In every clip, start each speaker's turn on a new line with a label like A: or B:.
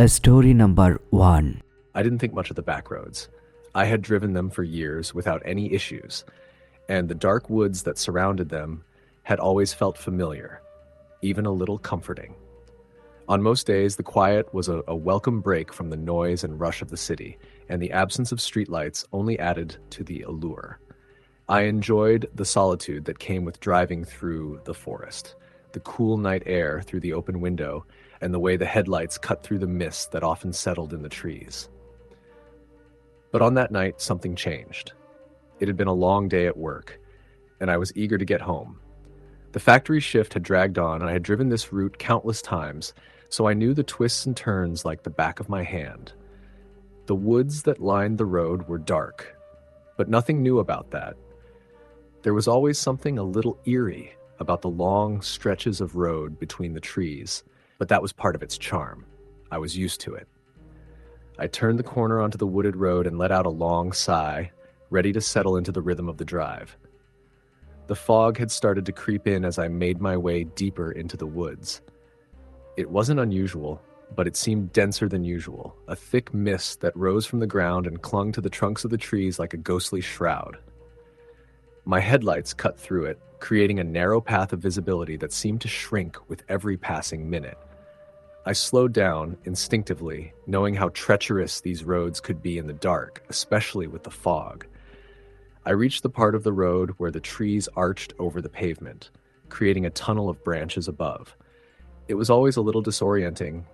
A: Story number 1.
B: I didn't think much of the back roads. I had driven them for years without any issues, and the dark woods that surrounded them had always felt familiar, even a little comforting. On most days, the quiet was a welcome break from the noise and rush of the city, and the absence of streetlights only added to the allure. I enjoyed the solitude that came with driving through the forest, the cool night air through the open window, and the way the headlights cut through the mist that often settled in the trees. But on that night, something changed. It had been a long day at work, and I was eager to get home. The factory shift had dragged on, and I had driven this route countless times, so I knew the twists and turns like the back of my hand. The woods that lined the road were dark, but nothing new about that. There was always something a little eerie about the long stretches of road between the trees, but that was part of its charm. I was used to it. I turned the corner onto the wooded road and let out a long sigh, ready to settle into the rhythm of the drive. The fog had started to creep in as I made my way deeper into the woods. It wasn't unusual, but it seemed denser than usual, a thick mist that rose from the ground and clung to the trunks of the trees like a ghostly shroud. My headlights cut through it, creating a narrow path of visibility that seemed to shrink with every passing minute. I slowed down instinctively, knowing how treacherous these roads could be in the dark, especially with the fog. I reached the part of the road where the trees arched over the pavement, creating a tunnel of branches above. It was always a little disorienting,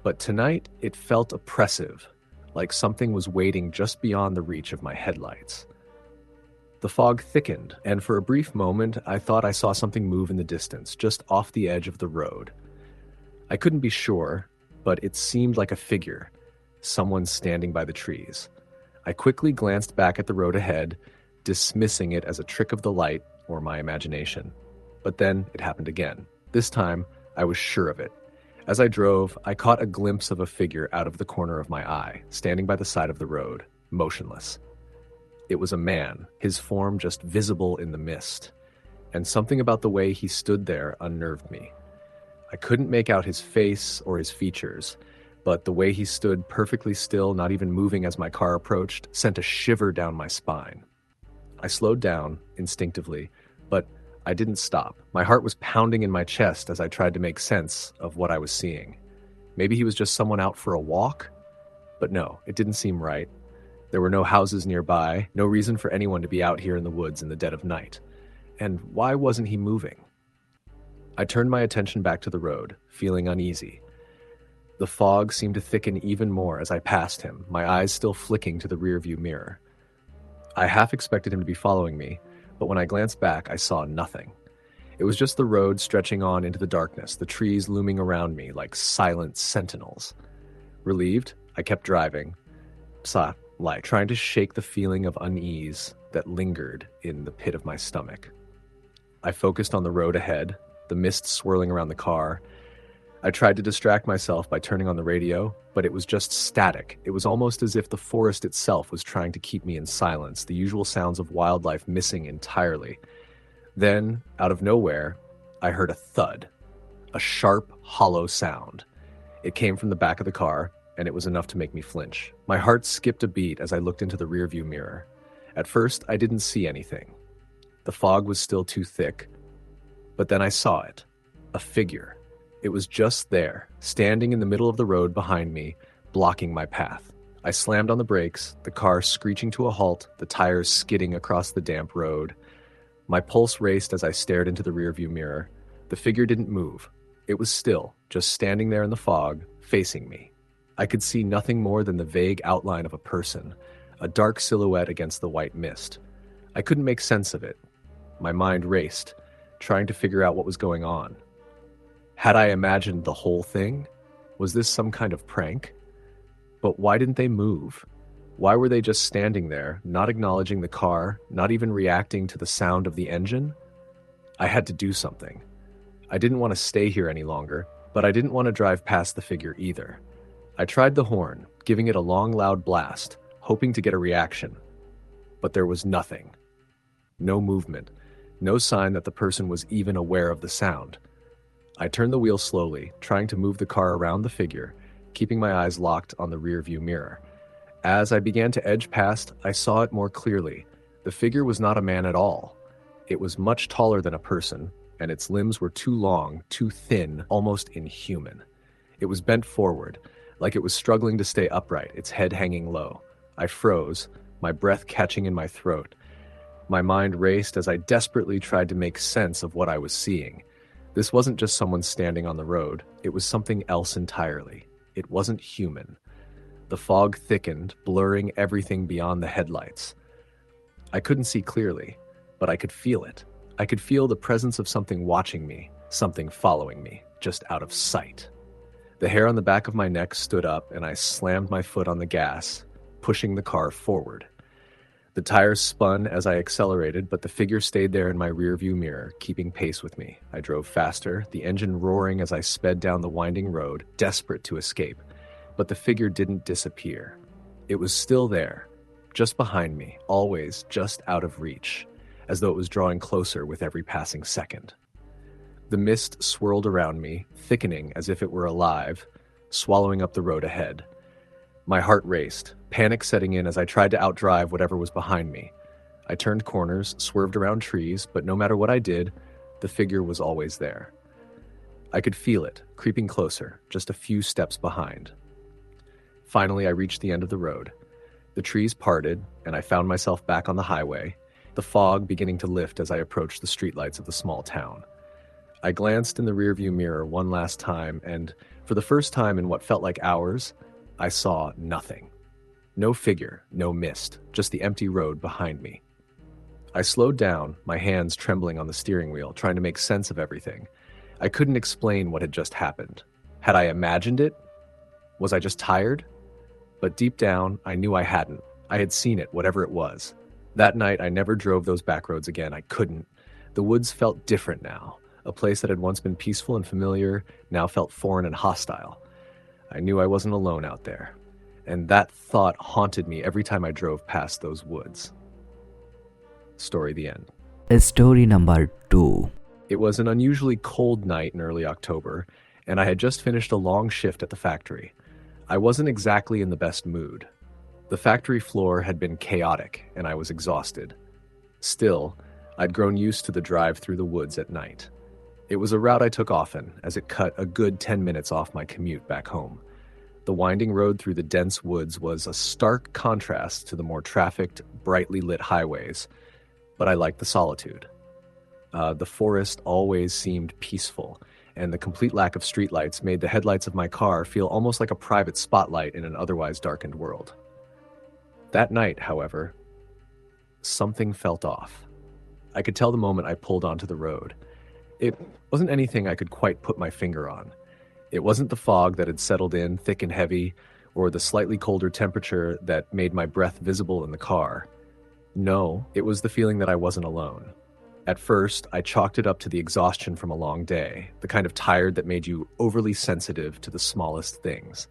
B: but tonight it felt oppressive, like something was waiting just beyond the reach of my headlights. The fog thickened, and for a brief moment I thought I saw something move in the distance, just off the edge of the road. I couldn't be sure, but it seemed like a figure, someone standing by the trees. I quickly glanced back at the road ahead, dismissing it as a trick of the light or my imagination. But then it happened again. This time, I was sure of it. As I drove, I caught a glimpse of a figure out of the corner of my eye, standing by the side of the road, motionless. It was a man, his form just visible in the mist, and something about the way he stood there unnerved me. I couldn't make out his face or his features, but the way he stood perfectly still, not even moving as my car approached, sent a shiver down my spine. I slowed down instinctively, but I didn't stop. My heart was pounding in my chest as I tried to make sense of what I was seeing. Maybe he was just someone out for a walk? But no, it didn't seem right. There were no houses nearby, no reason for anyone to be out here in the woods in the dead of night. And why wasn't he moving? I turned my attention back to the road, feeling uneasy. The fog seemed to thicken even more as I passed him, my eyes still flicking to the rearview mirror. I half expected him to be following me, but when I glanced back, I saw nothing. It was just the road stretching on into the darkness, the trees looming around me like silent sentinels. Relieved, I kept driving, trying to shake the feeling of unease that lingered in the pit of my stomach. I focused on the road ahead, the mist swirling around the car. I tried to distract myself by turning on the radio, but it was just static. It was almost as if the forest itself was trying to keep me in silence, the usual sounds of wildlife missing entirely. Then, out of nowhere, I heard a thud, a sharp, hollow sound. It came from the back of the car, and it was enough to make me flinch. My heart skipped a beat as I looked into the rearview mirror. At first, I didn't see anything. The fog was still too thick, but then I saw it, a figure. It was just there, standing in the middle of the road behind me, blocking my path. I slammed on the brakes, the car screeching to a halt, the tires skidding across the damp road. My pulse raced as I stared into the rearview mirror. The figure didn't move. It was still, just standing there in the fog, facing me. I could see nothing more than the vague outline of a person, a dark silhouette against the white mist. I couldn't make sense of it. My mind raced, trying to figure out what was going on. Had I imagined the whole thing? Was this some kind of prank? But why didn't they move? Why were they just standing there, not acknowledging the car, not even reacting to the sound of the engine? I had to do something. I didn't want to stay here any longer, but I didn't want to drive past the figure either. I tried the horn, giving it a long, loud blast, hoping to get a reaction. But there was nothing. No movement. No sign that the person was even aware of the sound. I turned the wheel slowly, trying to move the car around the figure, keeping my eyes locked on the rearview mirror. As I began to edge past, I saw it more clearly. The figure was not a man at all. It was much taller than a person, and its limbs were too long, too thin, almost inhuman. It was bent forward, like it was struggling to stay upright, its head hanging low. I froze, my breath catching in my throat. My mind raced as I desperately tried to make sense of what I was seeing. This wasn't just someone standing on the road, it was something else entirely. It wasn't human. The fog thickened, blurring everything beyond the headlights. I couldn't see clearly, but I could feel it. I could feel the presence of something watching me, something following me, just out of sight. The hair on the back of my neck stood up, and I slammed my foot on the gas, pushing the car forward. The tires spun as I accelerated, but the figure stayed there in my rearview mirror, keeping pace with me. I drove faster, the engine roaring as I sped down the winding road, desperate to escape. But the figure didn't disappear. It was still there, just behind me, always just out of reach, as though it was drawing closer with every passing second. The mist swirled around me, thickening as if it were alive, swallowing up the road ahead. My heart raced, panic setting in as I tried to outdrive whatever was behind me. I turned corners, swerved around trees, but no matter what I did, the figure was always there. I could feel it, creeping closer, just a few steps behind. Finally, I reached the end of the road. The trees parted, and I found myself back on the highway, the fog beginning to lift as I approached the streetlights of the small town. I glanced in the rearview mirror one last time, and for the first time in what felt like hours, I saw nothing. No figure, no mist, just the empty road behind me. I slowed down, my hands trembling on the steering wheel, trying to make sense of everything. I couldn't explain what had just happened. Had I imagined it? Was I just tired? But deep down, I knew I hadn't. I had seen it, whatever it was. That night, I never drove those back roads again. I couldn't. The woods felt different now. A place that had once been peaceful and familiar now felt foreign and hostile. I knew I wasn't alone out there. And that thought haunted me every time I drove past those woods. Story the end.
A: Story number 2.
B: It was an unusually cold night in early October, and I had just finished a long shift at the factory. I wasn't exactly in the best mood. The factory floor had been chaotic, and I was exhausted. Still, I'd grown used to the drive through the woods at night. It was a route I took often, as it cut a good 10 minutes off my commute back home. The winding road through the dense woods was a stark contrast to the more trafficked, brightly lit highways, but I liked the solitude. The forest always seemed peaceful, and the complete lack of streetlights made the headlights of my car feel almost like a private spotlight in an otherwise darkened world. That night, however, something felt off. I could tell the moment I pulled onto the road. It wasn't anything I could quite put my finger on. It wasn't the fog that had settled in thick and heavy, or the slightly colder temperature that made my breath visible in the car. No, it was the feeling that I wasn't alone. At first, I chalked it up to the exhaustion from a long day, the kind of tired that made you overly sensitive to the smallest things.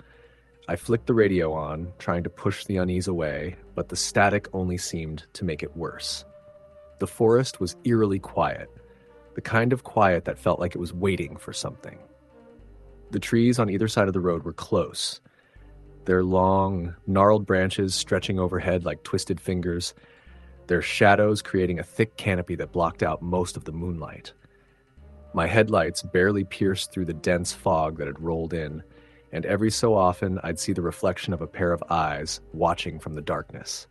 B: I flicked the radio on, trying to push the unease away, but the static only seemed to make it worse. The forest was eerily quiet, the kind of quiet that felt like it was waiting for something. The trees on either side of the road were close, their long, gnarled branches stretching overhead like twisted fingers, their shadows creating a thick canopy that blocked out most of the moonlight. My headlights barely pierced through the dense fog that had rolled in, and every so often I'd see the reflection of a pair of eyes watching from the darkness.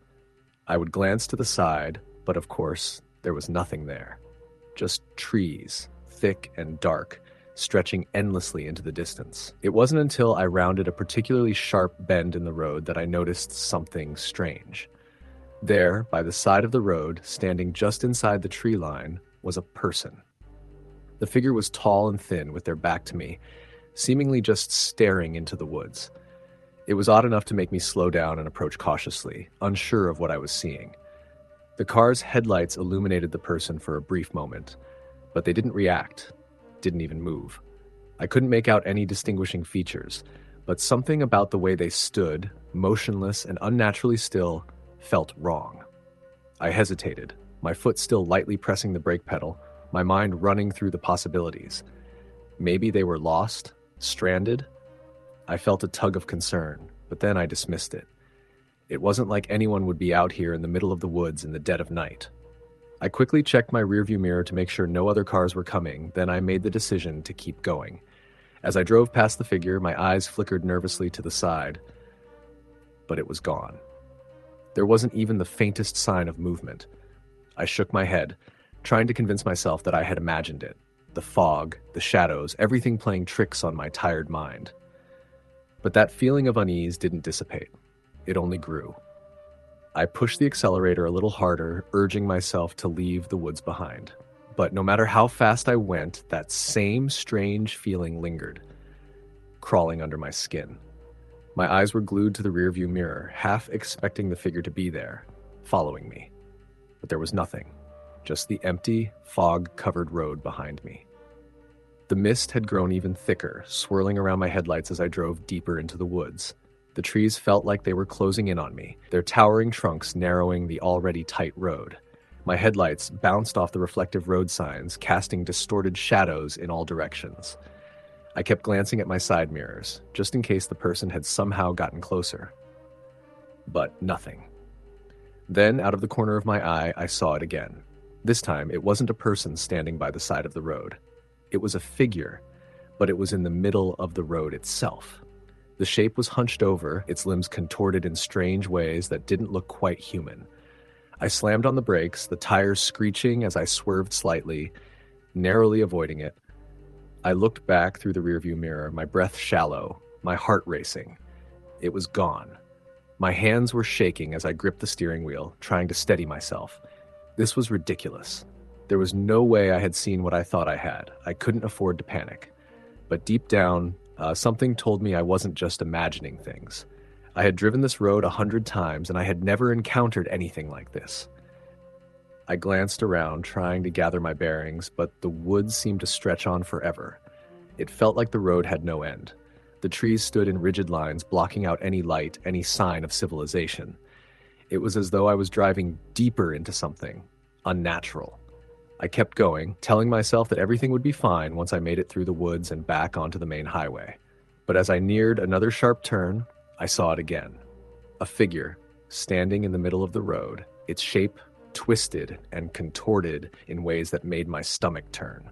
B: I would glance to the side, but of course, there was nothing there. Just trees, thick and dark, stretching endlessly into the distance. It wasn't until I rounded a particularly sharp bend in the road that I noticed something strange. There, by the side of the road, standing just inside the tree line, was a person. The figure was tall and thin, with their back to me, seemingly just staring into the woods. It was odd enough to make me slow down and approach cautiously, unsure of what I was seeing. The car's headlights illuminated the person for a brief moment, but they didn't react, didn't even move. I couldn't make out any distinguishing features, but something about the way they stood, motionless and unnaturally still, felt wrong. I hesitated, my foot still lightly pressing the brake pedal, my mind running through the possibilities. Maybe they were lost, stranded. I felt a tug of concern, but then I dismissed it. It wasn't like anyone would be out here in the middle of the woods in the dead of night. I quickly checked my rearview mirror to make sure no other cars were coming, then I made the decision to keep going. As I drove past the figure, my eyes flickered nervously to the side, but it was gone. There wasn't even the faintest sign of movement. I shook my head, trying to convince myself that I had imagined it. The fog, the shadows, everything playing tricks on my tired mind. But that feeling of unease didn't dissipate. It only grew. I pushed the accelerator a little harder, urging myself to leave the woods behind. But no matter how fast I went, that same strange feeling lingered, crawling under my skin. My eyes were glued to the rearview mirror, half expecting the figure to be there, following me. But there was nothing, just the empty, fog-covered road behind me. The mist had grown even thicker, swirling around my headlights as I drove deeper into the woods. The trees felt like they were closing in on me, their towering trunks narrowing the already tight road. My headlights bounced off the reflective road signs, casting distorted shadows in all directions. I kept glancing at my side mirrors, just in case the person had somehow gotten closer. But nothing. Then, out of the corner of my eye, I saw it again. This time, it wasn't a person standing by the side of the road. It was a figure, but it was in the middle of the road itself. The shape was hunched over, its limbs contorted in strange ways that didn't look quite human. I slammed on the brakes, the tires screeching as I swerved slightly, narrowly avoiding it. I looked back through the rearview mirror, my breath shallow, my heart racing. It was gone. My hands were shaking as I gripped the steering wheel, trying to steady myself. This was ridiculous. There was no way I had seen what I thought I had. I couldn't afford to panic. But deep down, something told me I wasn't just imagining things. I had driven this road 100 times, and I had never encountered anything like this. I glanced around, trying to gather my bearings, but the woods seemed to stretch on forever. It felt like the road had no end. The trees stood in rigid lines, blocking out any light, any sign of civilization. It was as though I was driving deeper into something unnatural. I kept going, telling myself that everything would be fine once I made it through the woods and back onto the main highway. But as I neared another sharp turn, I saw it again. A figure, standing in the middle of the road, its shape twisted and contorted in ways that made my stomach turn.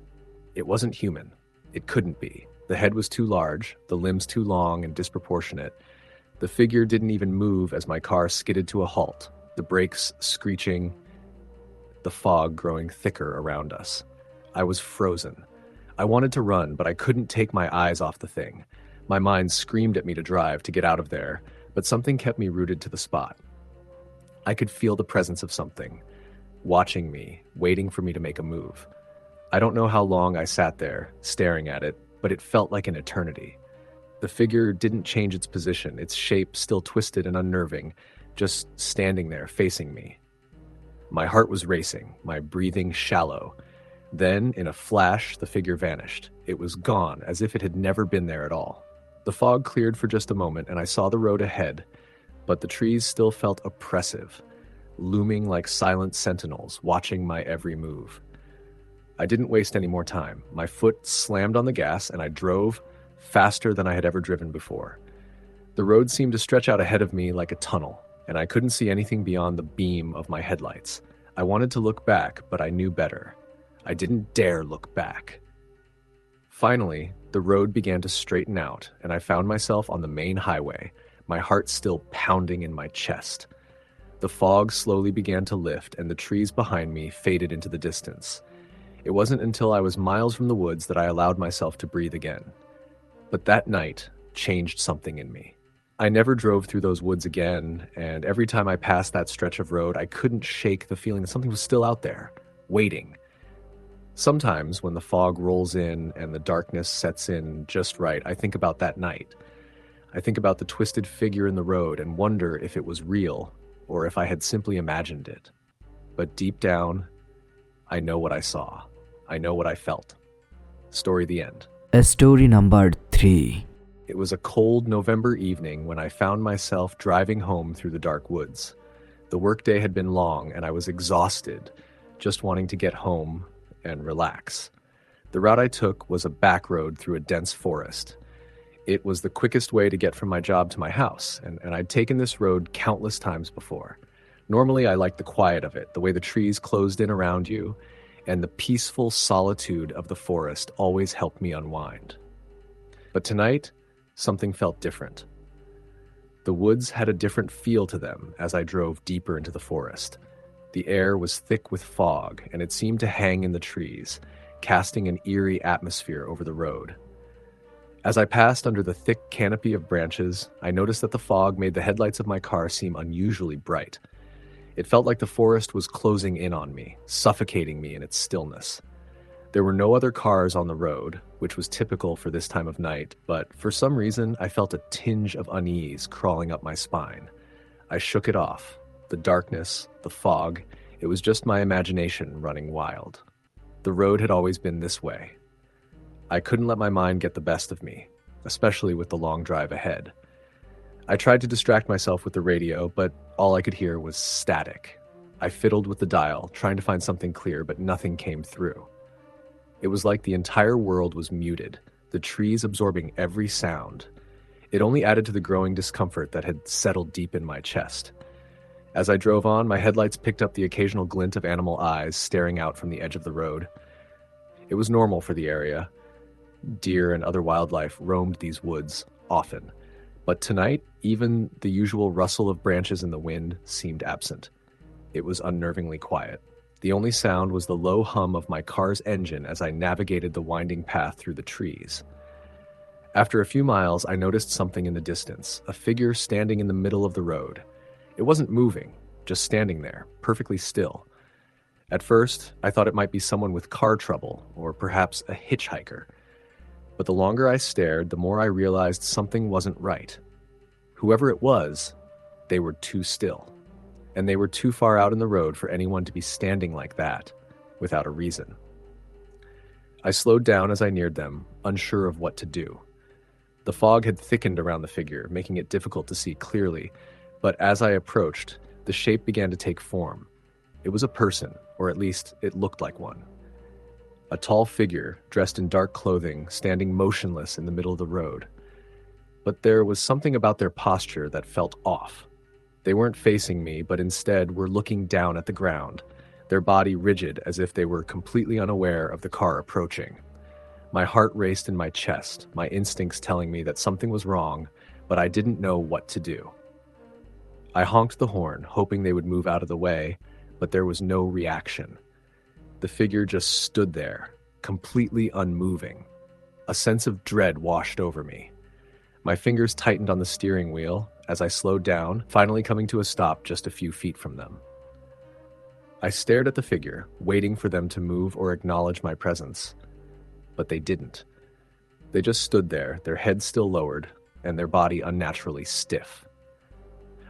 B: It wasn't human. It couldn't be. The head was too large, the limbs too long and disproportionate. The figure didn't even move as my car skidded to a halt, the brakes screeching, the fog growing thicker around us. I was frozen. I wanted to run, but I couldn't take my eyes off the thing. My mind screamed at me to drive, to get out of there, but something kept me rooted to the spot. I could feel the presence of something, watching me, waiting for me to make a move. I don't know how long I sat there, staring at it, but it felt like an eternity. The figure didn't change its position, its shape still twisted and unnerving, just standing there facing me. My heart was racing, my breathing shallow. Then, in a flash, the figure vanished. It was gone, as if it had never been there at all. The fog cleared for just a moment, and I saw the road ahead, but the trees still felt oppressive, looming like silent sentinels, watching my every move. I didn't waste any more time. My foot slammed on the gas, and I drove faster than I had ever driven before. The road seemed to stretch out ahead of me like a tunnel, and I couldn't see anything beyond the beam of my headlights. I wanted to look back, but I knew better. I didn't dare look back. Finally, the road began to straighten out, and I found myself on the main highway, my heart still pounding in my chest. The fog slowly began to lift, and the trees behind me faded into the distance. It wasn't until I was miles from the woods that I allowed myself to breathe again. But that night changed something in me. I never drove through those woods again, and every time I passed that stretch of road, I couldn't shake the feeling that something was still out there, waiting. Sometimes when the fog rolls in and the darkness sets in just right, I think about that night. I think about the twisted figure in the road and wonder if it was real or if I had simply imagined it. But deep down, I know what I saw. I know what I felt. Story the end.
A: Story number 3.
B: It was a cold November evening when I found myself driving home through the dark woods. The workday had been long and I was exhausted, just wanting to get home and relax. The route I took was a back road through a dense forest. It was the quickest way to get from my job to my house, and I'd taken this road countless times before. Normally, I liked the quiet of it, the way the trees closed in around you, and the peaceful solitude of the forest always helped me unwind. But tonight, something felt different. The woods had a different feel to them as I drove deeper into the forest. The air was thick with fog, and it seemed to hang in the trees, casting an eerie atmosphere over the road. As I passed under the thick canopy of branches, I noticed that the fog made the headlights of my car seem unusually bright. It felt like the forest was closing in on me, suffocating me in its stillness. There were no other cars on the road, which was typical for this time of night, but for some reason I felt a tinge of unease crawling up my spine. I shook it off. The darkness, the fog, it was just my imagination running wild. The road had always been this way. I couldn't let my mind get the best of me, especially with the long drive ahead. I tried to distract myself with the radio, but all I could hear was static. I fiddled with the dial, trying to find something clear, but nothing came through. It was like the entire world was muted, the trees absorbing every sound. It only added to the growing discomfort that had settled deep in my chest. As I drove on, my headlights picked up the occasional glint of animal eyes staring out from the edge of the road. It was normal for the area. Deer and other wildlife roamed these woods often, but tonight, even the usual rustle of branches in the wind seemed absent. It was unnervingly quiet. The only sound was the low hum of my car's engine as I navigated the winding path through the trees. After a few miles, I noticed something in the distance, a figure standing in the middle of the road. It wasn't moving, just standing there, perfectly still. At first, I thought it might be someone with car trouble, or perhaps a hitchhiker. But the longer I stared, the more I realized something wasn't right. Whoever it was, they were too still. And they were too far out in the road for anyone to be standing like that, without a reason. I slowed down as I neared them, unsure of what to do. The fog had thickened around the figure, making it difficult to see clearly, but as I approached, the shape began to take form. It was a person, or at least it looked like one. A tall figure, dressed in dark clothing, standing motionless in the middle of the road. But there was something about their posture that felt off. They weren't facing me, but instead were looking down at the ground, their body rigid as if they were completely unaware of the car approaching. My heart raced in my chest, my instincts telling me that something was wrong, but I didn't know what to do. I honked the horn, hoping they would move out of the way, but there was no reaction. The figure just stood there, completely unmoving. A sense of dread washed over me. My fingers tightened on the steering wheel as I slowed down, finally coming to a stop just a few feet from them. I stared at the figure, waiting for them to move or acknowledge my presence. But they didn't. They just stood there, their heads still lowered, and their body unnaturally stiff.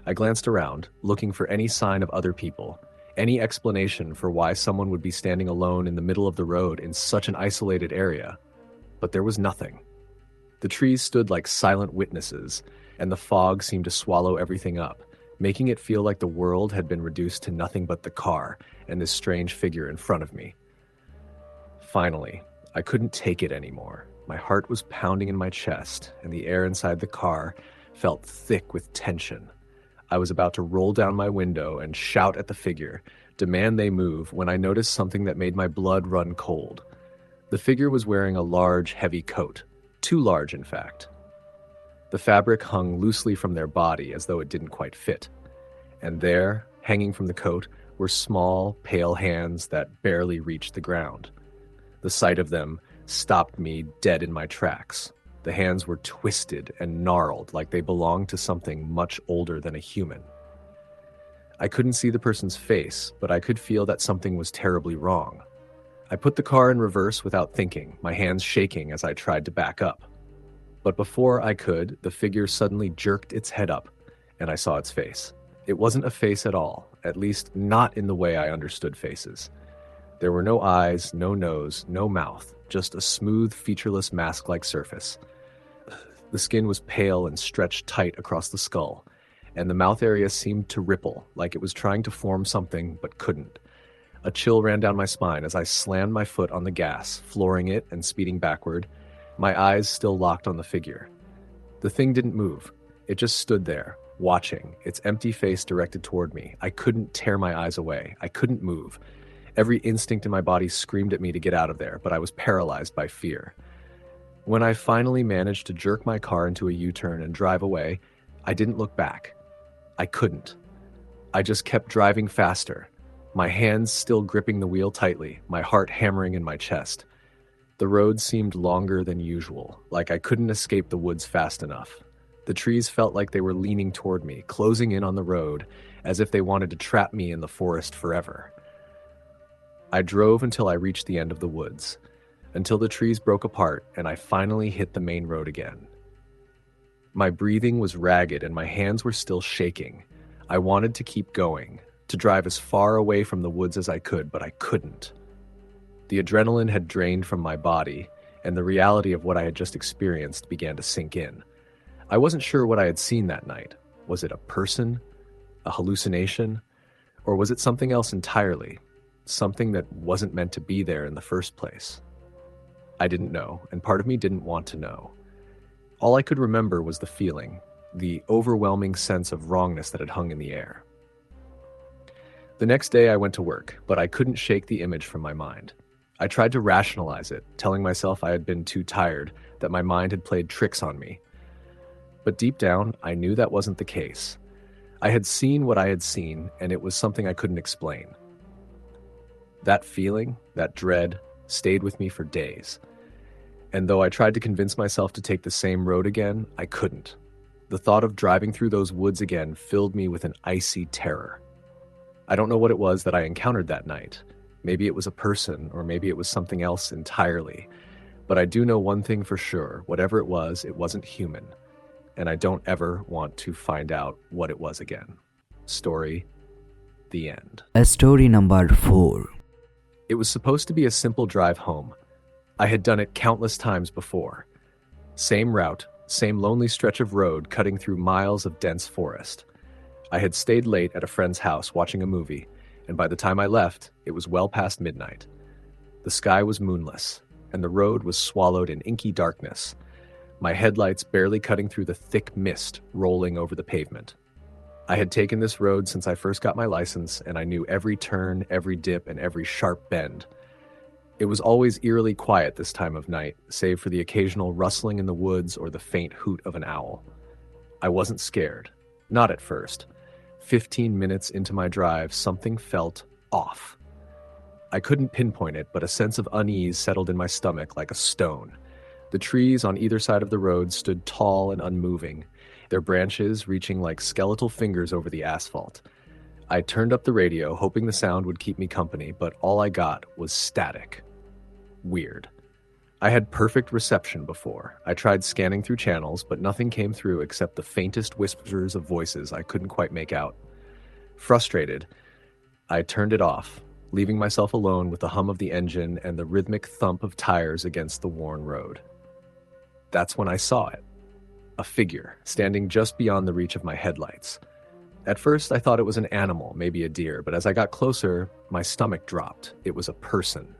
B: I glanced around, looking for any sign of other people, any explanation for why someone would be standing alone in the middle of the road in such an isolated area, but there was nothing. The trees stood like silent witnesses, and the fog seemed to swallow everything up, making it feel like the world had been reduced to nothing but the car and this strange figure in front of me. Finally, I couldn't take it anymore. My heart was pounding in my chest, and the air inside the car felt thick with tension. I was about to roll down my window and shout at the figure, demand they move, when I noticed something that made my blood run cold. The figure was wearing a large, heavy coat. Too large, in fact. The fabric hung loosely from their body as though it didn't quite fit. And there, hanging from the coat, were small, pale hands that barely reached the ground. The sight of them stopped me dead in my tracks. The hands were twisted and gnarled like they belonged to something much older than a human. I couldn't see the person's face, but I could feel that something was terribly wrong. I put the car in reverse without thinking, my hands shaking as I tried to back up. But before I could, the figure suddenly jerked its head up, and I saw its face. It wasn't a face at all, at least not in the way I understood faces. There were no eyes, no nose, no mouth, just a smooth, featureless mask-like surface. The skin was pale and stretched tight across the skull, and the mouth area seemed to ripple, like it was trying to form something but couldn't. A chill ran down my spine as I slammed my foot on the gas, flooring it and speeding backward, my eyes still locked on the figure. The thing didn't move. It just stood there, watching, its empty face directed toward me. I couldn't tear my eyes away. I couldn't move. Every instinct in my body screamed at me to get out of there, but I was paralyzed by fear. When I finally managed to jerk my car into a U-turn and drive away, I didn't look back. I couldn't. I just kept driving faster, my hands still gripping the wheel tightly, my heart hammering in my chest. The road seemed longer than usual, like I couldn't escape the woods fast enough. The trees felt like they were leaning toward me, closing in on the road, as if they wanted to trap me in the forest forever. I drove until I reached the end of the woods, until the trees broke apart and I finally hit the main road again. My breathing was ragged and my hands were still shaking. I wanted to keep going, to drive as far away from the woods as I could, but I couldn't. The adrenaline had drained from my body, and the reality of what I had just experienced began to sink in. I wasn't sure what I had seen that night. Was it a person? A hallucination? Or was it something else entirely? Something that wasn't meant to be there in the first place? I didn't know, and part of me didn't want to know. All I could remember was the feeling, the overwhelming sense of wrongness that had hung in the air. The next day I went to work, but I couldn't shake the image from my mind. I tried to rationalize it, telling myself I had been too tired, that my mind had played tricks on me. But deep down, I knew that wasn't the case. I had seen what I had seen, and it was something I couldn't explain. That feeling, that dread, stayed with me for days. And though I tried to convince myself to take the same road again, I couldn't. The thought of driving through those woods again filled me with an icy terror. I don't know what it was that I encountered that night. Maybe it was a person, or maybe it was something else entirely. But I do know one thing for sure. Whatever it wasn't human. And I don't ever want to find out what it was again. Story, the end.
A: Story number 4.
B: It was supposed to be a simple drive home. I had done it countless times before. Same route, same lonely stretch of road cutting through miles of dense forest. I had stayed late at a friend's house watching a movie, and by the time I left, it was well past midnight. The sky was moonless, and the road was swallowed in inky darkness, my headlights barely cutting through the thick mist rolling over the pavement. I had taken this road since I first got my license, and I knew every turn, every dip, and every sharp bend. It was always eerily quiet this time of night, save for the occasional rustling in the woods or the faint hoot of an owl. I wasn't scared. Not at first. 15 minutes into my drive, something felt off. I couldn't pinpoint it, but a sense of unease settled in my stomach like a stone. The trees on either side of the road stood tall and unmoving, their branches reaching like skeletal fingers over the asphalt. I turned up the radio, hoping the sound would keep me company, but all I got was static. Weird. I had perfect reception before. I tried scanning through channels, but nothing came through except the faintest whispers of voices I couldn't quite make out. Frustrated, I turned it off, leaving myself alone with the hum of the engine and the rhythmic thump of tires against the worn road. That's when I saw it. A figure, standing just beyond the reach of my headlights. At first, I thought it was an animal, maybe a deer, but as I got closer, my stomach dropped. It was a person.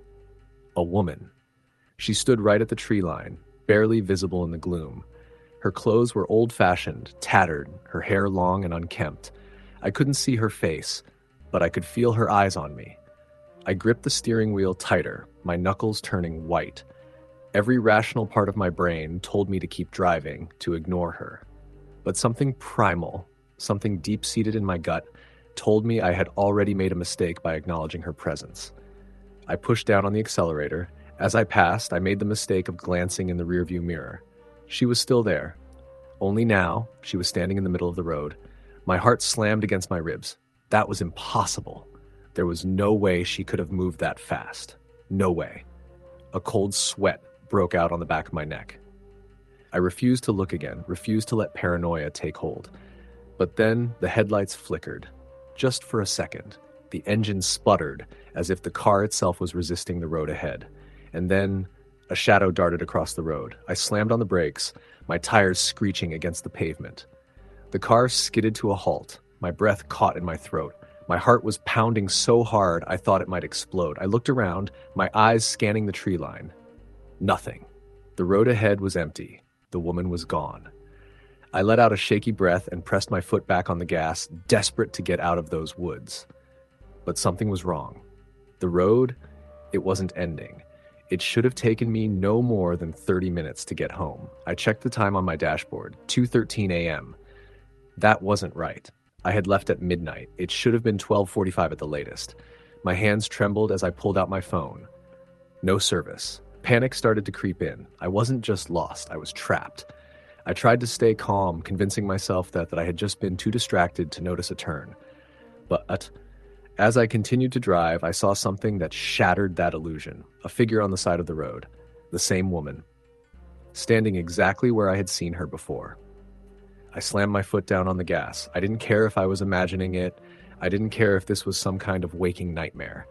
B: A woman. She stood right at the tree line, barely visible in the gloom. Her clothes were old-fashioned, tattered, her hair long and unkempt. I couldn't see her face, but I could feel her eyes on me. I gripped the steering wheel tighter, my knuckles turning white. Every rational part of my brain told me to keep driving, to ignore her. But something primal, something deep-seated in my gut, told me I had already made a mistake by acknowledging her presence. I pushed down on the accelerator. As I passed, I made the mistake of glancing in the rearview mirror. She was still there. Only now, she was standing in the middle of the road. My heart slammed against my ribs. That was impossible. There was no way she could have moved that fast. No way. A cold sweat broke out on the back of my neck. I refused to look again, refused to let paranoia take hold. But then the headlights flickered. Just for a second. The engine sputtered, as if the car itself was resisting the road ahead. And then a shadow darted across the road. I slammed on the brakes, my tires screeching against the pavement. The car skidded to a halt, my breath caught in my throat. My heart was pounding so hard I thought it might explode. I looked around, my eyes scanning the tree line. Nothing. The road ahead was empty. The woman was gone. I let out a shaky breath and pressed my foot back on the gas, desperate to get out of those woods. But something was wrong. The road, it wasn't ending. It should have taken me no more than 30 minutes to get home. I checked the time on my dashboard, 2:13 a.m. That wasn't right. I had left at midnight. It should have been 12:45 at the latest. My hands trembled as I pulled out my phone. No service. Panic started to creep in. I wasn't just lost, I was trapped. I tried to stay calm, convincing myself that I had just been too distracted to notice a turn. But as I continued to drive, I saw something that shattered that illusion. A figure on the side of the road. The same woman. Standing exactly where I had seen her before. I slammed my foot down on the gas. I didn't care if I was imagining it. I didn't care if this was some kind of waking nightmare.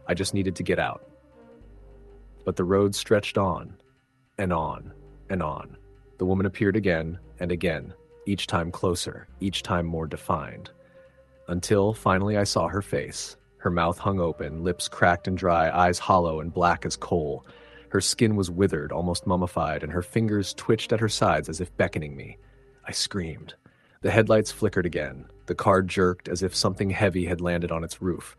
B: I just needed to get out. But the road stretched on, and on, and on. The woman appeared again and again, each time closer, each time more defined. Until finally I saw her face. Her mouth hung open, lips cracked and dry, eyes hollow and black as coal. Her skin was withered, almost mummified, and her fingers twitched at her sides as if beckoning me. I screamed. The headlights flickered again. The car jerked as if something heavy had landed on its roof.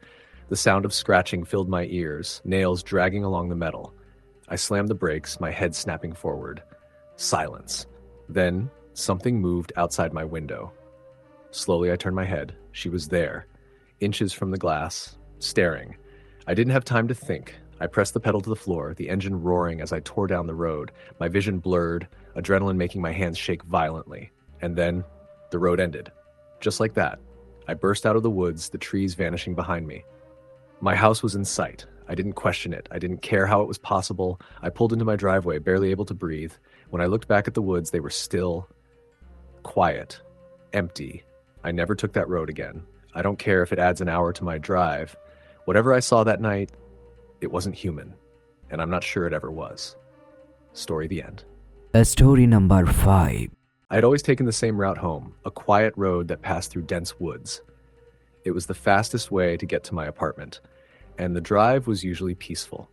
B: The sound of scratching filled my ears, nails dragging along the metal. I slammed the brakes, my head snapping forward. Silence. Then, something moved outside my window. Slowly I turned my head. She was there, inches from the glass, staring. I didn't have time to think. I pressed the pedal to the floor, the engine roaring as I tore down the road, my vision blurred, adrenaline making my hands shake violently. And then, the road ended. Just like that. I burst out of the woods, the trees vanishing behind me. My house was in sight. I didn't question it. I didn't care how it was possible. I pulled into my driveway, barely able to breathe. When I looked back at the woods, they were still, quiet, empty. I never took that road again. I don't care if it adds an hour to my drive. Whatever I saw that night, it wasn't human. And I'm not sure it ever was. Story the end.
A: Story number 5.
B: I had always taken the same route home, a quiet road that passed through dense woods. It was the fastest way to get to my apartment, and the drive was usually peaceful.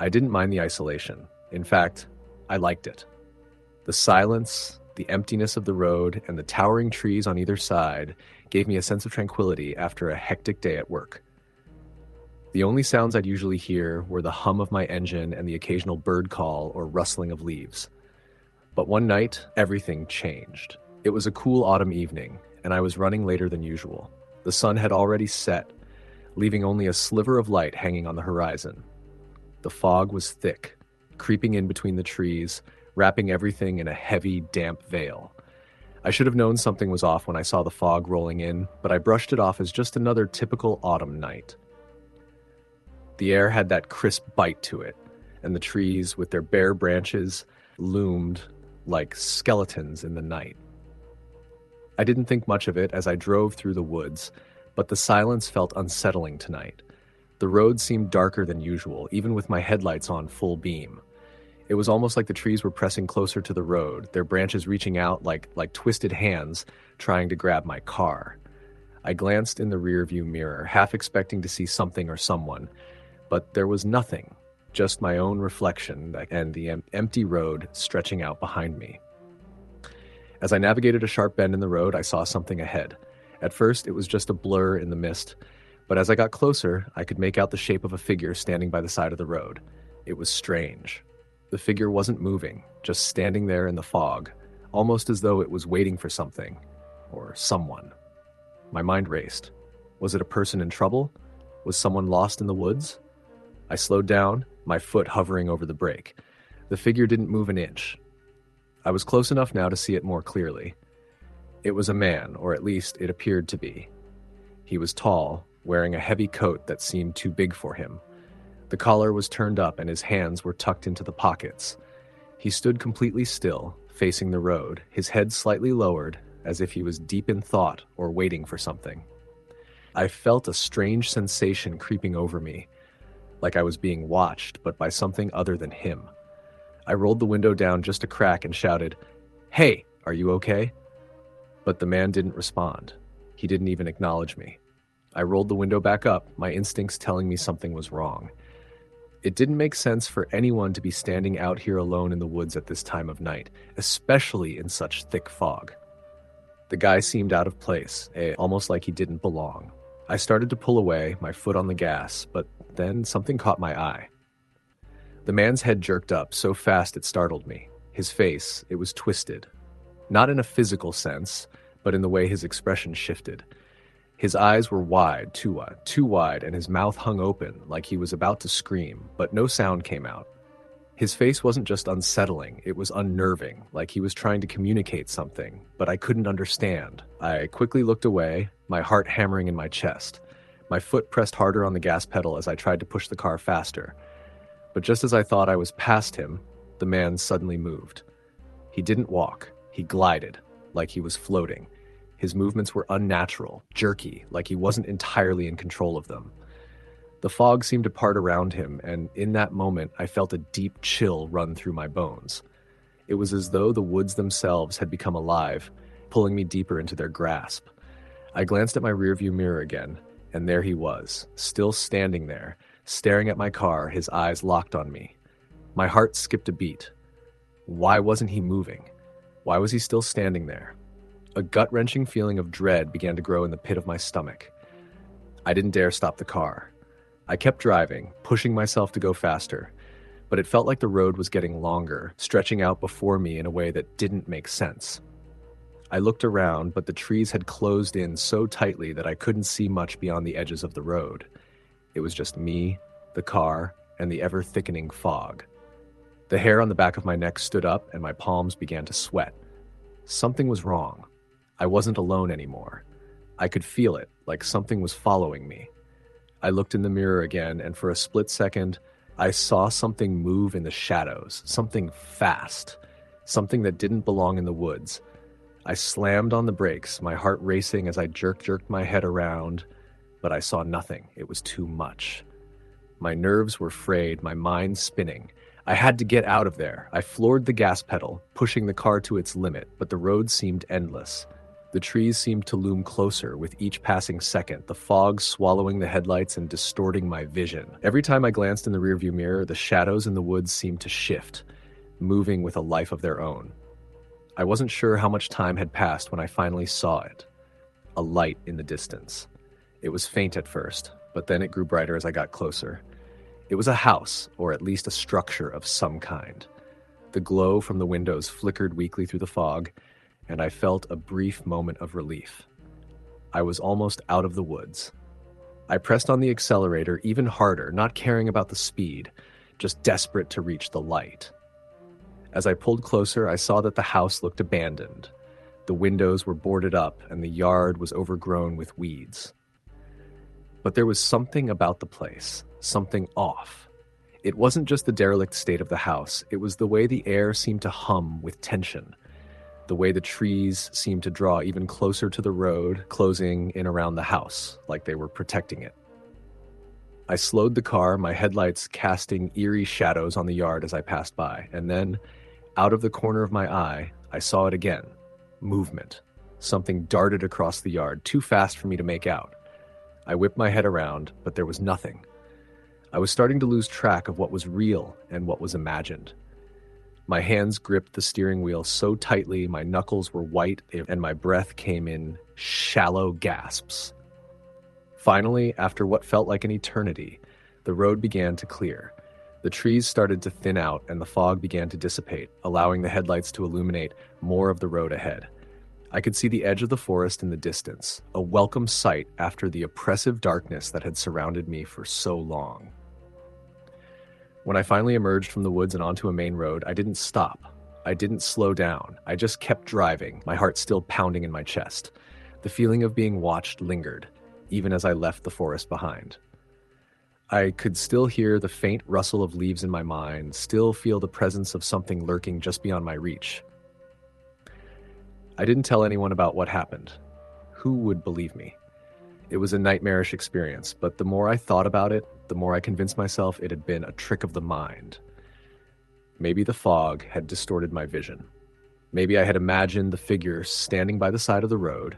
B: I didn't mind the isolation. In fact, I liked it. The silence, the emptiness of the road, and the towering trees on either side gave me a sense of tranquility after a hectic day at work. The only sounds I'd usually hear were the hum of my engine and the occasional bird call or rustling of leaves. But one night, everything changed. It was a cool autumn evening, and I was running later than usual. The sun had already set, leaving only a sliver of light hanging on the horizon. The fog was thick, creeping in between the trees, wrapping everything in a heavy, damp veil. I should have known something was off when I saw the fog rolling in, but I brushed it off as just another typical autumn night. The air had that crisp bite to it, and the trees, with their bare branches, loomed like skeletons in the night. I didn't think much of it as I drove through the woods, but the silence felt unsettling tonight. The road seemed darker than usual, even with my headlights on full beam. It was almost like the trees were pressing closer to the road, their branches reaching out like twisted hands trying to grab my car. I glanced in the rearview mirror, half expecting to see something or someone, but there was nothing, just my own reflection and the empty road stretching out behind me. As I navigated a sharp bend in the road, I saw something ahead. At first, it was just a blur in the mist, but as I got closer, I could make out the shape of a figure standing by the side of the road. It was strange. The figure wasn't moving, just standing there in the fog, almost as though it was waiting for something, or someone. My mind raced. Was it a person in trouble? Was someone lost in the woods? I slowed down, my foot hovering over the brake. The figure didn't move an inch. I was close enough now to see it more clearly. It was a man, or at least it appeared to be. He was tall, wearing a heavy coat that seemed too big for him. The collar was turned up and his hands were tucked into the pockets. He stood completely still, facing the road, his head slightly lowered, as if he was deep in thought or waiting for something. I felt a strange sensation creeping over me, like I was being watched, but by something other than him. I rolled the window down just a crack and shouted, "Hey, are you okay?" But the man didn't respond. He didn't even acknowledge me. I rolled the window back up, my instincts telling me something was wrong. It didn't make sense for anyone to be standing out here alone in the woods at this time of night, especially in such thick fog. The guy seemed out of place, almost like he didn't belong. I started to pull away, my foot on the gas, but then something caught my eye. The man's head jerked up so fast it startled me. His face, it was twisted. Not in a physical sense, but in the way his expression shifted. His eyes were wide, too wide, and his mouth hung open like he was about to scream, but no sound came out. His face wasn't just unsettling, it was unnerving, like he was trying to communicate something, but I couldn't understand. I quickly looked away, my heart hammering in my chest. My foot pressed harder on the gas pedal as I tried to push the car faster. But just as I thought I was past him, the man suddenly moved. He didn't walk, he glided, like he was floating. His movements were unnatural, jerky, like he wasn't entirely in control of them. The fog seemed to part around him, and in that moment I felt a deep chill run through my bones. It was as though the woods themselves had become alive, pulling me deeper into their grasp. I glanced at my rearview mirror again, and there he was, still standing there, staring at my car, his eyes locked on me. My heart skipped a beat. Why wasn't he moving? Why was he still standing there? A gut-wrenching feeling of dread began to grow in the pit of my stomach. I didn't dare stop the car. I kept driving, pushing myself to go faster, but it felt like the road was getting longer, stretching out before me in a way that didn't make sense. I looked around, but the trees had closed in so tightly that I couldn't see much beyond the edges of the road. It was just me, the car, and the ever-thickening fog. The hair on the back of my neck stood up, and my palms began to sweat. Something was wrong. I wasn't alone anymore. I could feel it, like something was following me. I looked in the mirror again, and for a split second, I saw something move in the shadows, something fast, something that didn't belong in the woods. I slammed on the brakes, my heart racing as I jerked my head around, but I saw nothing. It was too much. My nerves were frayed, my mind spinning. I had to get out of there. I floored the gas pedal, pushing the car to its limit, but the road seemed endless. The trees seemed to loom closer with each passing second, the fog swallowing the headlights and distorting my vision. Every time I glanced in the rearview mirror, the shadows in the woods seemed to shift, moving with a life of their own. I wasn't sure how much time had passed when I finally saw it. A light in the distance. It was faint at first, but then it grew brighter as I got closer. It was a house, or at least a structure of some kind. The glow from the windows flickered weakly through the fog, and I felt a brief moment of relief. I was almost out of the woods. I pressed on the accelerator even harder, not caring about the speed, just desperate to reach the light. As I pulled closer, I saw that the house looked abandoned. The windows were boarded up, and the yard was overgrown with weeds. But there was something about the place, something off. It wasn't just the derelict state of the house, it was the way the air seemed to hum with tension, the way the trees seemed to draw even closer to the road, closing in around the house, like they were protecting it. I slowed the car, my headlights casting eerie shadows on the yard as I passed by, and then, out of the corner of my eye, I saw it again. Movement. Something darted across the yard, too fast for me to make out. I whipped my head around, but there was nothing. I was starting to lose track of what was real and what was imagined. My hands gripped the steering wheel so tightly my knuckles were white and my breath came in shallow gasps. Finally, after what felt like an eternity, the road began to clear. The trees started to thin out and the fog began to dissipate, allowing the headlights to illuminate more of the road ahead. I could see the edge of the forest in the distance, a welcome sight after the oppressive darkness that had surrounded me for so long. When I finally emerged from the woods and onto a main road, I didn't stop. I didn't slow down. I just kept driving, my heart still pounding in my chest. The feeling of being watched lingered, even as I left the forest behind. I could still hear the faint rustle of leaves in my mind, still feel the presence of something lurking just beyond my reach. I didn't tell anyone about what happened. Who would believe me? It was a nightmarish experience, but the more I thought about it, the more I convinced myself it had been a trick of the mind. Maybe the fog had distorted my vision. Maybe I had imagined the figure standing by the side of the road.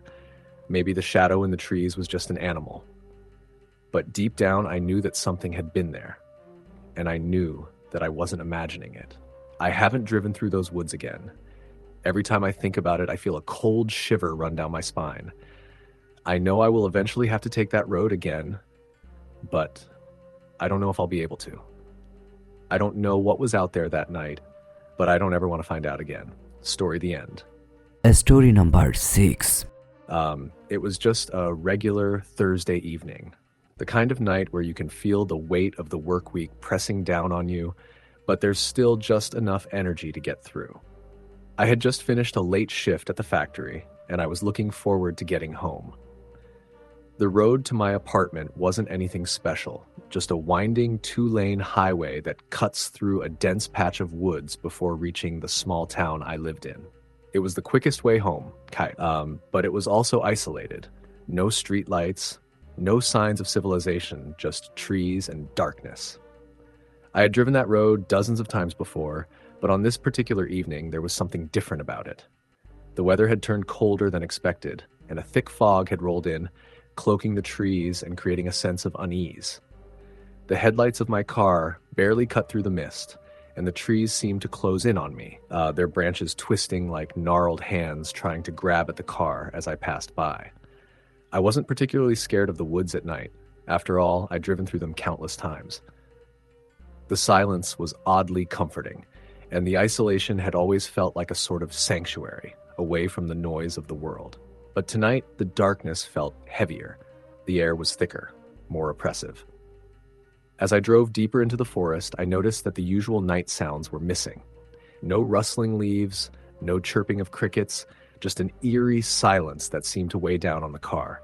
B: Maybe the shadow in the trees was just an animal. But deep down, I knew that something had been there. and I knew that I wasn't imagining it. I haven't driven through those woods again. Every time I think about it, I feel a cold shiver run down my spine. I know I will eventually have to take that road again, but I don't know if I'll be able to. I don't know what was out there that night, but I don't ever want to find out again. Story the end.
A: Story number 6.
B: It was just a regular Thursday evening. The kind of night where you can feel the weight of the work week pressing down on you, but there's still just enough energy to get through. I had just finished a late shift at the factory, and I was looking forward to getting home. The road to my apartment wasn't anything special, just a winding 2-lane highway that cuts through a dense patch of woods before reaching the small town I lived in. It was the quickest way home, but it was also isolated. No streetlights, no signs of civilization, just trees and darkness. I had driven that road dozens of times before, but on this particular evening there was something different about it. The weather had turned colder than expected, and a thick fog had rolled in, cloaking the trees and creating a sense of unease. The headlights of my car barely cut through the mist, and the trees seemed to close in on me, their branches twisting like gnarled hands trying to grab at the car as I passed by. I wasn't particularly scared of the woods at night. After all, I'd driven through them countless times. The silence was oddly comforting, and the isolation had always felt like a sort of sanctuary, away from the noise of the world. But tonight, the darkness felt heavier. The air was thicker, more oppressive. As I drove deeper into the forest, I noticed that the usual night sounds were missing. No rustling leaves, no chirping of crickets, just an eerie silence that seemed to weigh down on the car.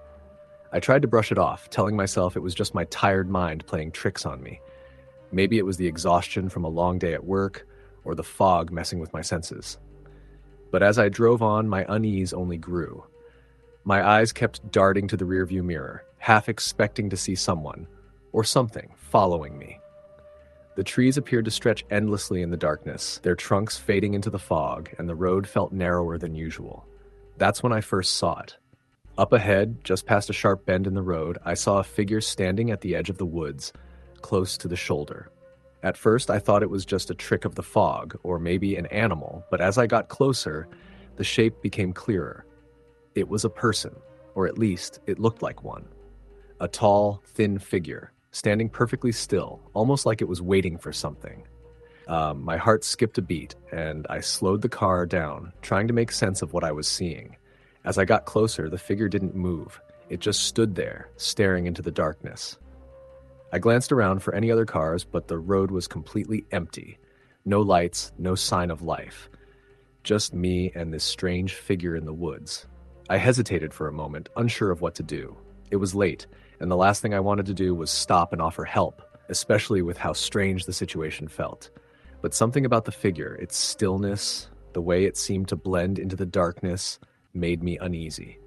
B: I tried to brush it off, telling myself it was just my tired mind playing tricks on me. Maybe it was the exhaustion from a long day at work, or the fog messing with my senses. But as I drove on, my unease only grew. My eyes kept darting to the rearview mirror, half expecting to see someone, or something, following me. The trees appeared to stretch endlessly in the darkness, their trunks fading into the fog, and the road felt narrower than usual. That's when I first saw it. Up ahead, just past a sharp bend in the road, I saw a figure standing at the edge of the woods, close to the shoulder. At first, I thought it was just a trick of the fog, or maybe an animal, but as I got closer, the shape became clearer. It was a person, or at least it looked like one. A tall, thin figure, standing perfectly still, almost like it was waiting for something. My heart skipped a beat, and I slowed the car down, trying to make sense of what I was seeing. As I got closer, the figure didn't move. It just stood there, staring into the darkness. I glanced around for any other cars, but the road was completely empty. No lights, no sign of life. Just me and this strange figure in the woods. I hesitated for a moment, unsure of what to do. It was late, and the last thing I wanted to do was stop and offer help, especially with how strange the situation felt. But something about the figure, its stillness, the way it seemed to blend into the darkness, made me uneasy.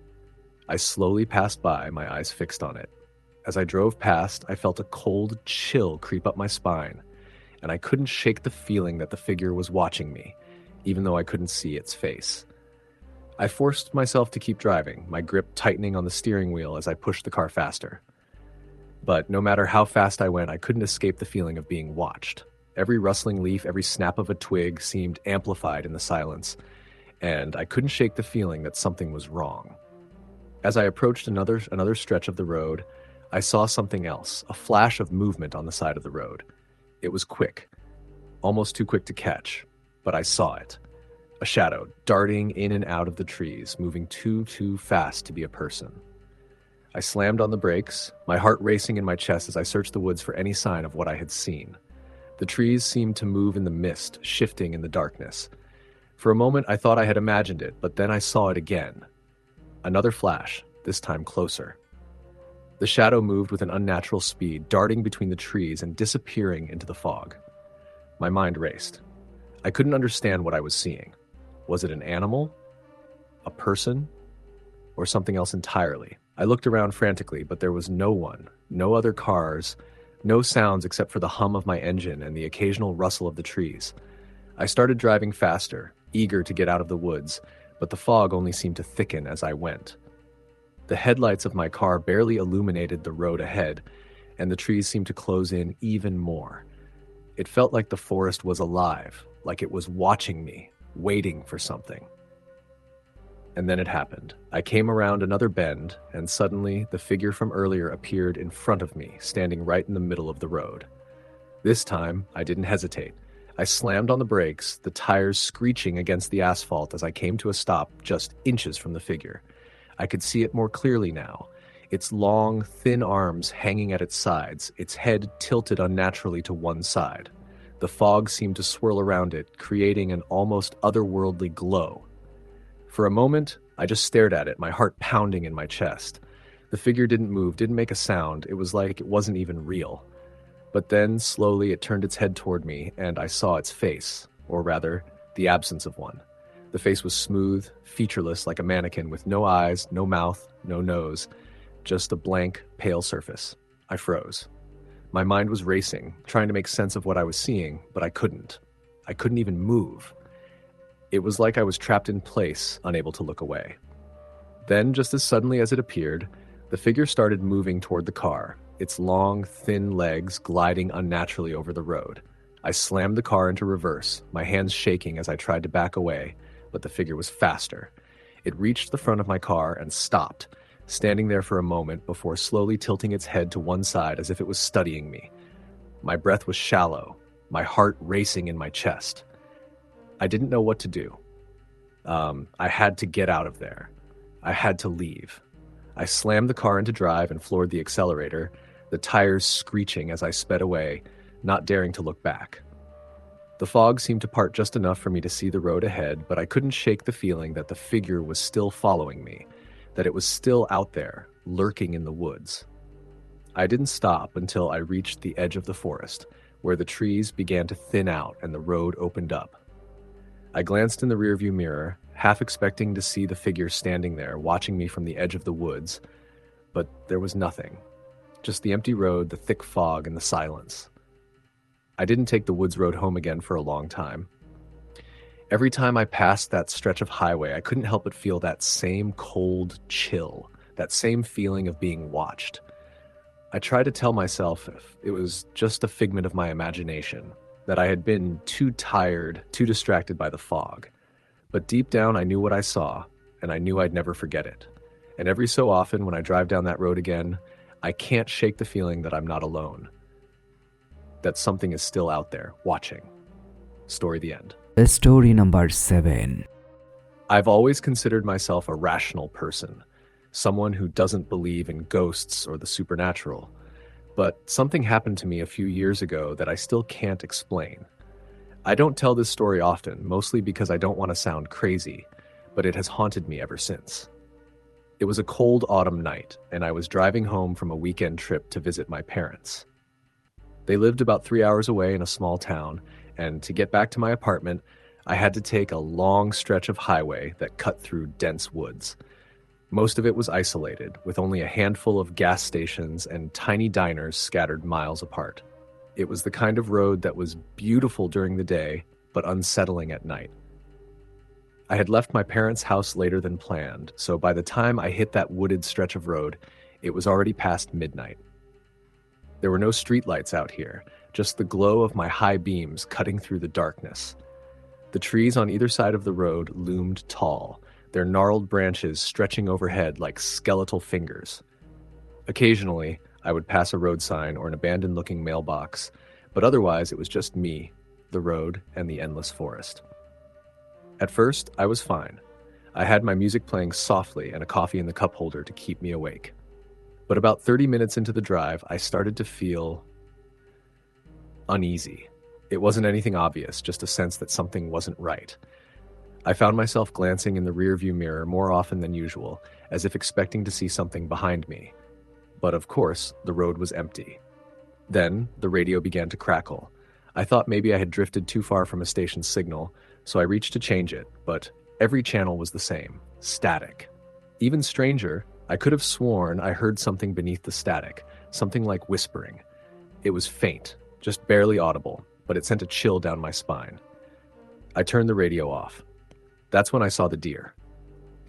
B: I slowly passed by, my eyes fixed on it. As I drove past, I felt a cold chill creep up my spine, and I couldn't shake the feeling that the figure was watching me, even though I couldn't see its face. I forced myself to keep driving, my grip tightening on the steering wheel as I pushed the car faster. But no matter how fast I went, I couldn't escape the feeling of being watched. Every rustling leaf, every snap of a twig seemed amplified in the silence, and I couldn't shake the feeling that something was wrong. As I approached another stretch of the road, I saw something else, a flash of movement on the side of the road. It was quick, almost too quick to catch, but I saw it. A shadow darting in and out of the trees, moving too fast to be a person. I slammed on the brakes, my heart racing in my chest as I searched the woods for any sign of what I had seen. The trees seemed to move in the mist, shifting in the darkness. For a moment, I thought I had imagined it, but then I saw it again. Another flash, this time closer. The shadow moved with an unnatural speed, darting between the trees and disappearing into the fog. My mind raced. I couldn't understand what I was seeing. Was it an animal? A person? Or something else entirely? I looked around frantically, but there was no one, no other cars, no sounds except for the hum of my engine and the occasional rustle of the trees. I started driving faster, eager to get out of the woods, but the fog only seemed to thicken as I went. The headlights of my car barely illuminated the road ahead, and the trees seemed to close in even more. It felt like the forest was alive, like it was watching me, waiting for something. And then it happened. I came around another bend, and suddenly the figure from earlier appeared in front of me, standing right in the middle of the road. This time, I didn't hesitate. I slammed on the brakes, the tires screeching against the asphalt as I came to a stop just inches from the figure. I could see it more clearly now. Its long, thin arms hanging at its sides, its head tilted unnaturally to one side. The fog seemed to swirl around it, creating an almost otherworldly glow. For a moment, I just stared at it, my heart pounding in my chest. The figure didn't move, didn't make a sound. It was like it wasn't even real. But then, slowly, it turned its head toward me, and I saw its face, or rather, the absence of one. The face was smooth, featureless, like a mannequin, with no eyes, no mouth, no nose, just a blank, pale surface. I froze. My mind was racing, trying to make sense of what I was seeing, but I couldn't. I couldn't even move. It was like I was trapped in place, unable to look away. Then, just as suddenly as it appeared, the figure started moving toward the car, its long, thin legs gliding unnaturally over the road. I slammed the car into reverse, my hands shaking as I tried to back away, but the figure was faster. It reached the front of my car and stopped, standing there for a moment before slowly tilting its head to one side as if it was studying me. My breath was shallow, my heart racing in my chest. I didn't know what to do. I had to get out of there. I had to leave. I slammed the car into drive and floored the accelerator, the tires screeching as I sped away, not daring to look back. The fog seemed to part just enough for me to see the road ahead, but I couldn't shake the feeling that the figure was still following me, that it was still out there, lurking in the woods. I didn't stop until I reached the edge of the forest, where the trees began to thin out and the road opened up. I glanced in the rearview mirror, half expecting to see the figure standing there, watching me from the edge of the woods, but there was nothing. Just the empty road, the thick fog, and the silence. I didn't take the woods road home again for a long time. Every time I passed that stretch of highway, I couldn't help but feel that same cold chill, that same feeling of being watched. I tried to tell myself it was just a figment of my imagination, that I had been too tired, too distracted by the fog. But deep down, I knew what I saw, and I knew I'd never forget it. And every so often, when I drive down that road again, I can't shake the feeling that I'm not alone, that something is still out there, watching. Story the end.
A: Story number 7.
B: I've always considered myself a rational person, someone who doesn't believe in ghosts or the supernatural. But something happened to me a few years ago that I still can't explain. I don't tell this story often, mostly because I don't want to sound crazy, but it has haunted me ever since. It was a cold autumn night, and I was driving home from a weekend trip to visit my parents. They lived about 3 hours away in a small town, and to get back to my apartment, I had to take a long stretch of highway that cut through dense woods. Most of it was isolated, with only a handful of gas stations and tiny diners scattered miles apart. It was the kind of road that was beautiful during the day, but unsettling at night. I had left my parents' house later than planned, so by the time I hit that wooded stretch of road, it was already past midnight. There were no streetlights out here, just the glow of my high beams cutting through the darkness. The trees on either side of the road loomed tall, their gnarled branches stretching overhead like skeletal fingers. Occasionally, I would pass a road sign or an abandoned-looking mailbox, but otherwise it was just me, the road, and the endless forest. At first, I was fine. I had my music playing softly and a coffee in the cup holder to keep me awake. But about 30 minutes into the drive, I started to feel uneasy. It wasn't anything obvious, just a sense that something wasn't right. I found myself glancing in the rearview mirror more often than usual, as if expecting to see something behind me. But of course, the road was empty. Then, the radio began to crackle. I thought maybe I had drifted too far from a station's signal, so I reached to change it, but every channel was the same, static. Even stranger, I could have sworn I heard something beneath the static, something like whispering. It was faint, just barely audible, but it sent a chill down my spine. I turned the radio off. That's when I saw the deer.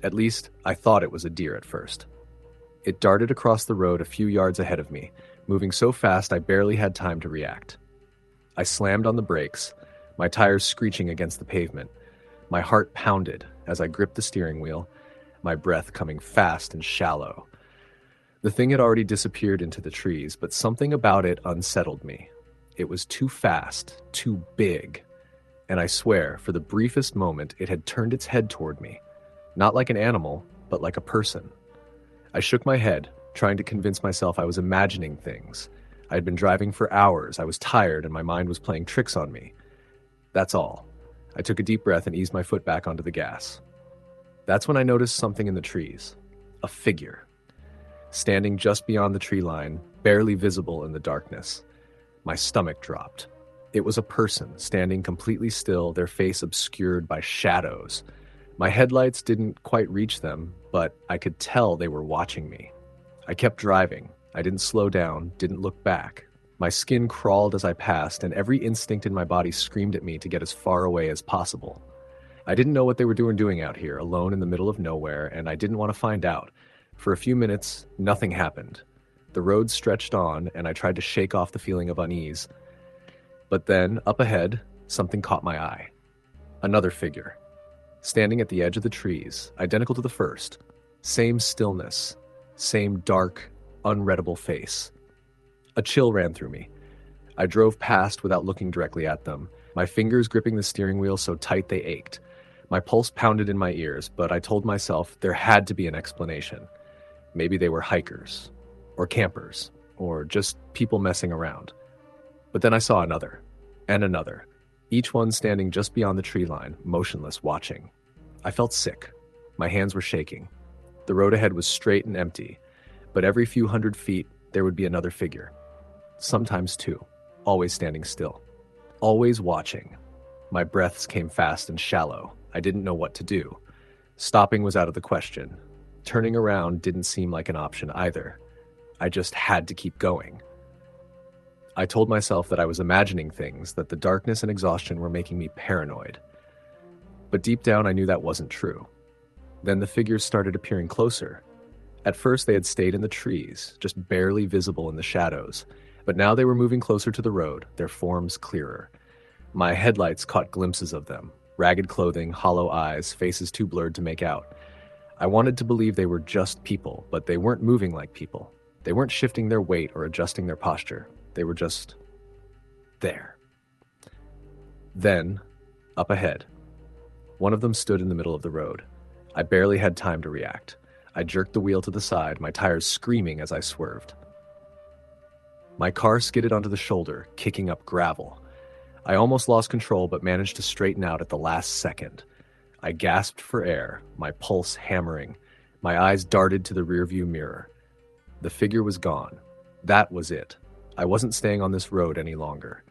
B: At least, I thought it was a deer at first. It darted across the road a few yards ahead of me, moving so fast I barely had time to react. I slammed on the brakes, my tires screeching against the pavement. My heart pounded as I gripped the steering wheel, my breath coming fast and shallow. The thing had already disappeared into the trees, but something about it unsettled me. It was too fast, too big, and I swear, for the briefest moment, it had turned its head toward me. Not like an animal, but like a person. I shook my head, trying to convince myself I was imagining things. I had been driving for hours, I was tired, and my mind was playing tricks on me. That's all. I took a deep breath and eased my foot back onto the gas. That's when I noticed something in the trees. A figure. Standing just beyond the tree line, barely visible in the darkness. My stomach dropped. It was a person, standing completely still, their face obscured by shadows. My headlights didn't quite reach them, but I could tell they were watching me. I kept driving. I didn't slow down, didn't look back. My skin crawled as I passed, and every instinct in my body screamed at me to get as far away as possible. I didn't know what they were doing out here, alone in the middle of nowhere, and I didn't want to find out. For a few minutes, nothing happened. The road stretched on, and I tried to shake off the feeling of unease. But then, up ahead, something caught my eye. Another figure. Standing at the edge of the trees, identical to the first. Same stillness. Same dark, unreadable face. A chill ran through me. I drove past without looking directly at them, my fingers gripping the steering wheel so tight they ached. My pulse pounded in my ears, but I told myself there had to be an explanation. Maybe they were hikers, or campers, or just people messing around. But then I saw another, and another, each one standing just beyond the tree line, motionless, watching. I felt sick. My hands were shaking. The road ahead was straight and empty, but every few hundred feet, there would be another figure. Sometimes two, always standing still, always watching. My breaths came fast and shallow. I didn't know what to do. Stopping was out of the question. Turning around didn't seem like an option either. I just had to keep going. I told myself that I was imagining things, that the darkness and exhaustion were making me paranoid. But deep down, I knew that wasn't true. Then the figures started appearing closer. At first, they had stayed in the trees, just barely visible in the shadows. But now they were moving closer to the road, their forms clearer. My headlights caught glimpses of them. Ragged clothing, hollow eyes, faces too blurred to make out. I wanted to believe they were just people, but they weren't moving like people. They weren't shifting their weight or adjusting their posture. They were just there. Then, up ahead, one of them stood in the middle of the road. I barely had time to react. I jerked the wheel to the side, my tires screaming as I swerved. My car skidded onto the shoulder, kicking up gravel. I almost lost control, but managed to straighten out at the last second. I gasped for air, my pulse hammering. My eyes darted to the rearview mirror. The figure was gone. That was it. I wasn't staying on this road any longer.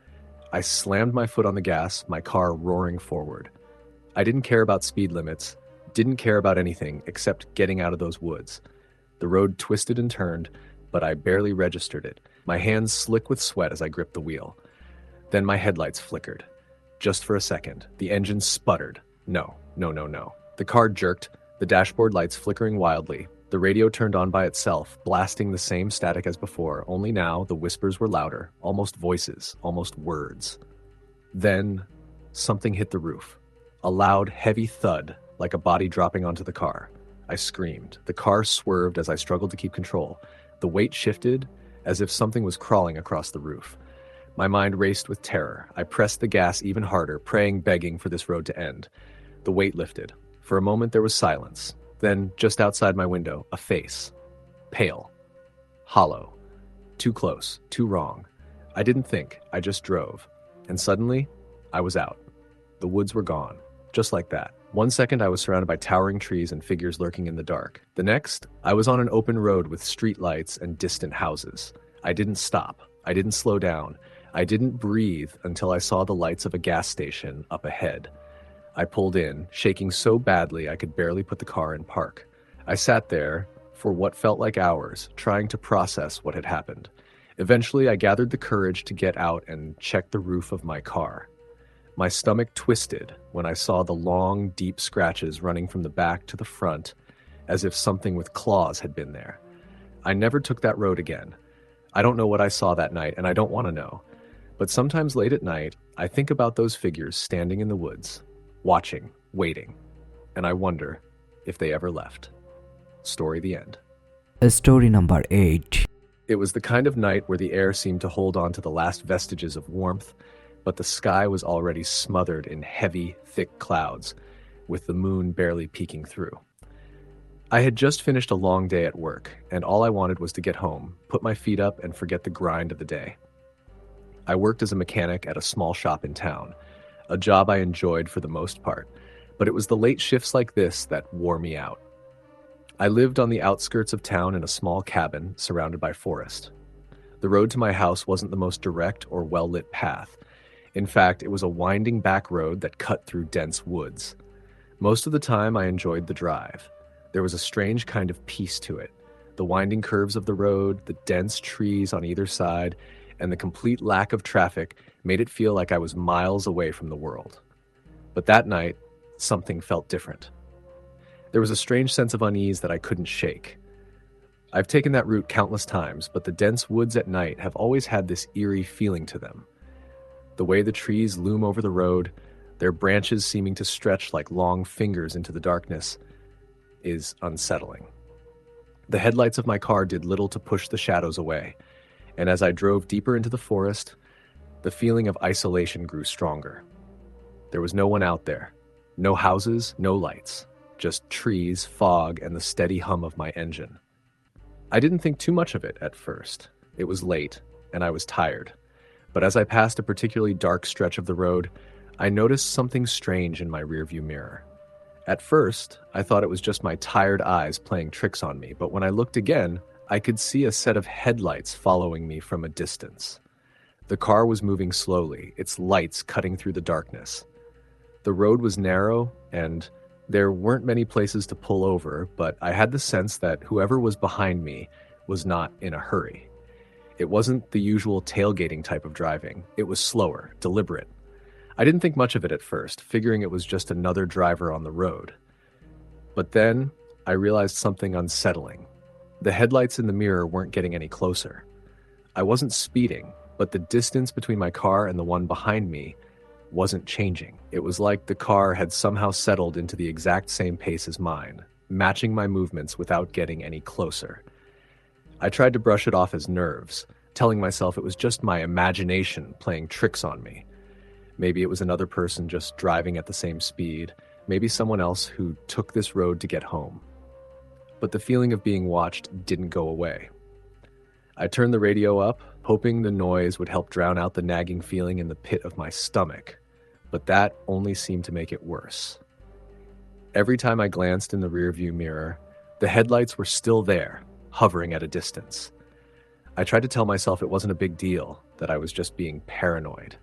B: I slammed my foot on the gas, my car roaring forward. I didn't care about speed limits, didn't care about anything except getting out of those woods. The road twisted and turned, but I barely registered it. My hands slick with sweat as I gripped the wheel. Then my headlights flickered. Just for a second, the engine sputtered. No. The car jerked, the dashboard lights flickering wildly. The radio turned on by itself, blasting the same static as before, only now the whispers were louder, almost voices, almost words. Then, something hit the roof. A loud, heavy thud, like a body dropping onto the car. I screamed. The car swerved as I struggled to keep control. The weight shifted, as if something was crawling across the roof. My mind raced with terror. I pressed the gas even harder, praying, begging for this road to end. The weight lifted. For a moment there was silence. Then, just outside my window, a face. Pale. Hollow. Too close. Too wrong. I didn't think. I just drove. And suddenly, I was out. The woods were gone. Just like that. 1 second, I was surrounded by towering trees and figures lurking in the dark. The next, I was on an open road with street lights and distant houses. I didn't stop. I didn't slow down. I didn't breathe until I saw the lights of a gas station up ahead. I pulled in, shaking so badly I could barely put the car in park. I sat there for what felt like hours, trying to process what had happened. Eventually, I gathered the courage to get out and check the roof of my car. My stomach twisted when I saw the long, deep scratches running from the back to the front, as if something with claws had been there. I never took that road again. I don't know what I saw that night, and I don't want to know. But sometimes late at night, I think about those figures standing in the woods, watching, waiting, and I wonder if they ever left. Story the end.
A: Story number 8.
B: It was the kind of night where the air seemed to hold on to the last vestiges of warmth, but the sky was already smothered in heavy, thick clouds, with the moon barely peeking through. I had just finished a long day at work, and all I wanted was to get home, put my feet up, and forget the grind of the day. I worked as a mechanic at a small shop in town, a job I enjoyed for the most part, but it was the late shifts like this that wore me out. I lived on the outskirts of town in a small cabin surrounded by forest. The road to my house wasn't the most direct or well-lit path. In fact, it was a winding back road that cut through dense woods. Most of the time, I enjoyed the drive. There was a strange kind of peace to it. The winding curves of the road, the dense trees on either side, and the complete lack of traffic made it feel like I was miles away from the world. But that night, something felt different. There was a strange sense of unease that I couldn't shake. I've taken that route countless times, but the dense woods at night have always had this eerie feeling to them. The way the trees loom over the road, their branches seeming to stretch like long fingers into the darkness, is unsettling. The headlights of my car did little to push the shadows away, and as I drove deeper into the forest, the feeling of isolation grew stronger. There was no one out there. No houses, no lights. Just trees, fog, and the steady hum of my engine. I didn't think too much of it at first. It was late, and I was tired. But as I passed a particularly dark stretch of the road, I noticed something strange in my rearview mirror. At first, I thought it was just my tired eyes playing tricks on me, but when I looked again, I could see a set of headlights following me from a distance. The car was moving slowly, its lights cutting through the darkness. The road was narrow, and there weren't many places to pull over, but I had the sense that whoever was behind me was not in a hurry. It wasn't the usual tailgating type of driving. It was slower, deliberate. I didn't think much of it at first, figuring it was just another driver on the road. But then I realized something unsettling. The headlights in the mirror weren't getting any closer. I wasn't speeding, but the distance between my car and the one behind me wasn't changing. It was like the car had somehow settled into the exact same pace as mine, matching my movements without getting any closer. I tried to brush it off as nerves, telling myself it was just my imagination playing tricks on me. Maybe it was another person just driving at the same speed, maybe someone else who took this road to get home. But the feeling of being watched didn't go away. I turned the radio up, hoping the noise would help drown out the nagging feeling in the pit of my stomach, but that only seemed to make it worse. Every time I glanced in the rearview mirror, the headlights were still there, hovering at a distance. I tried to tell myself it wasn't a big deal, that I was just being paranoid.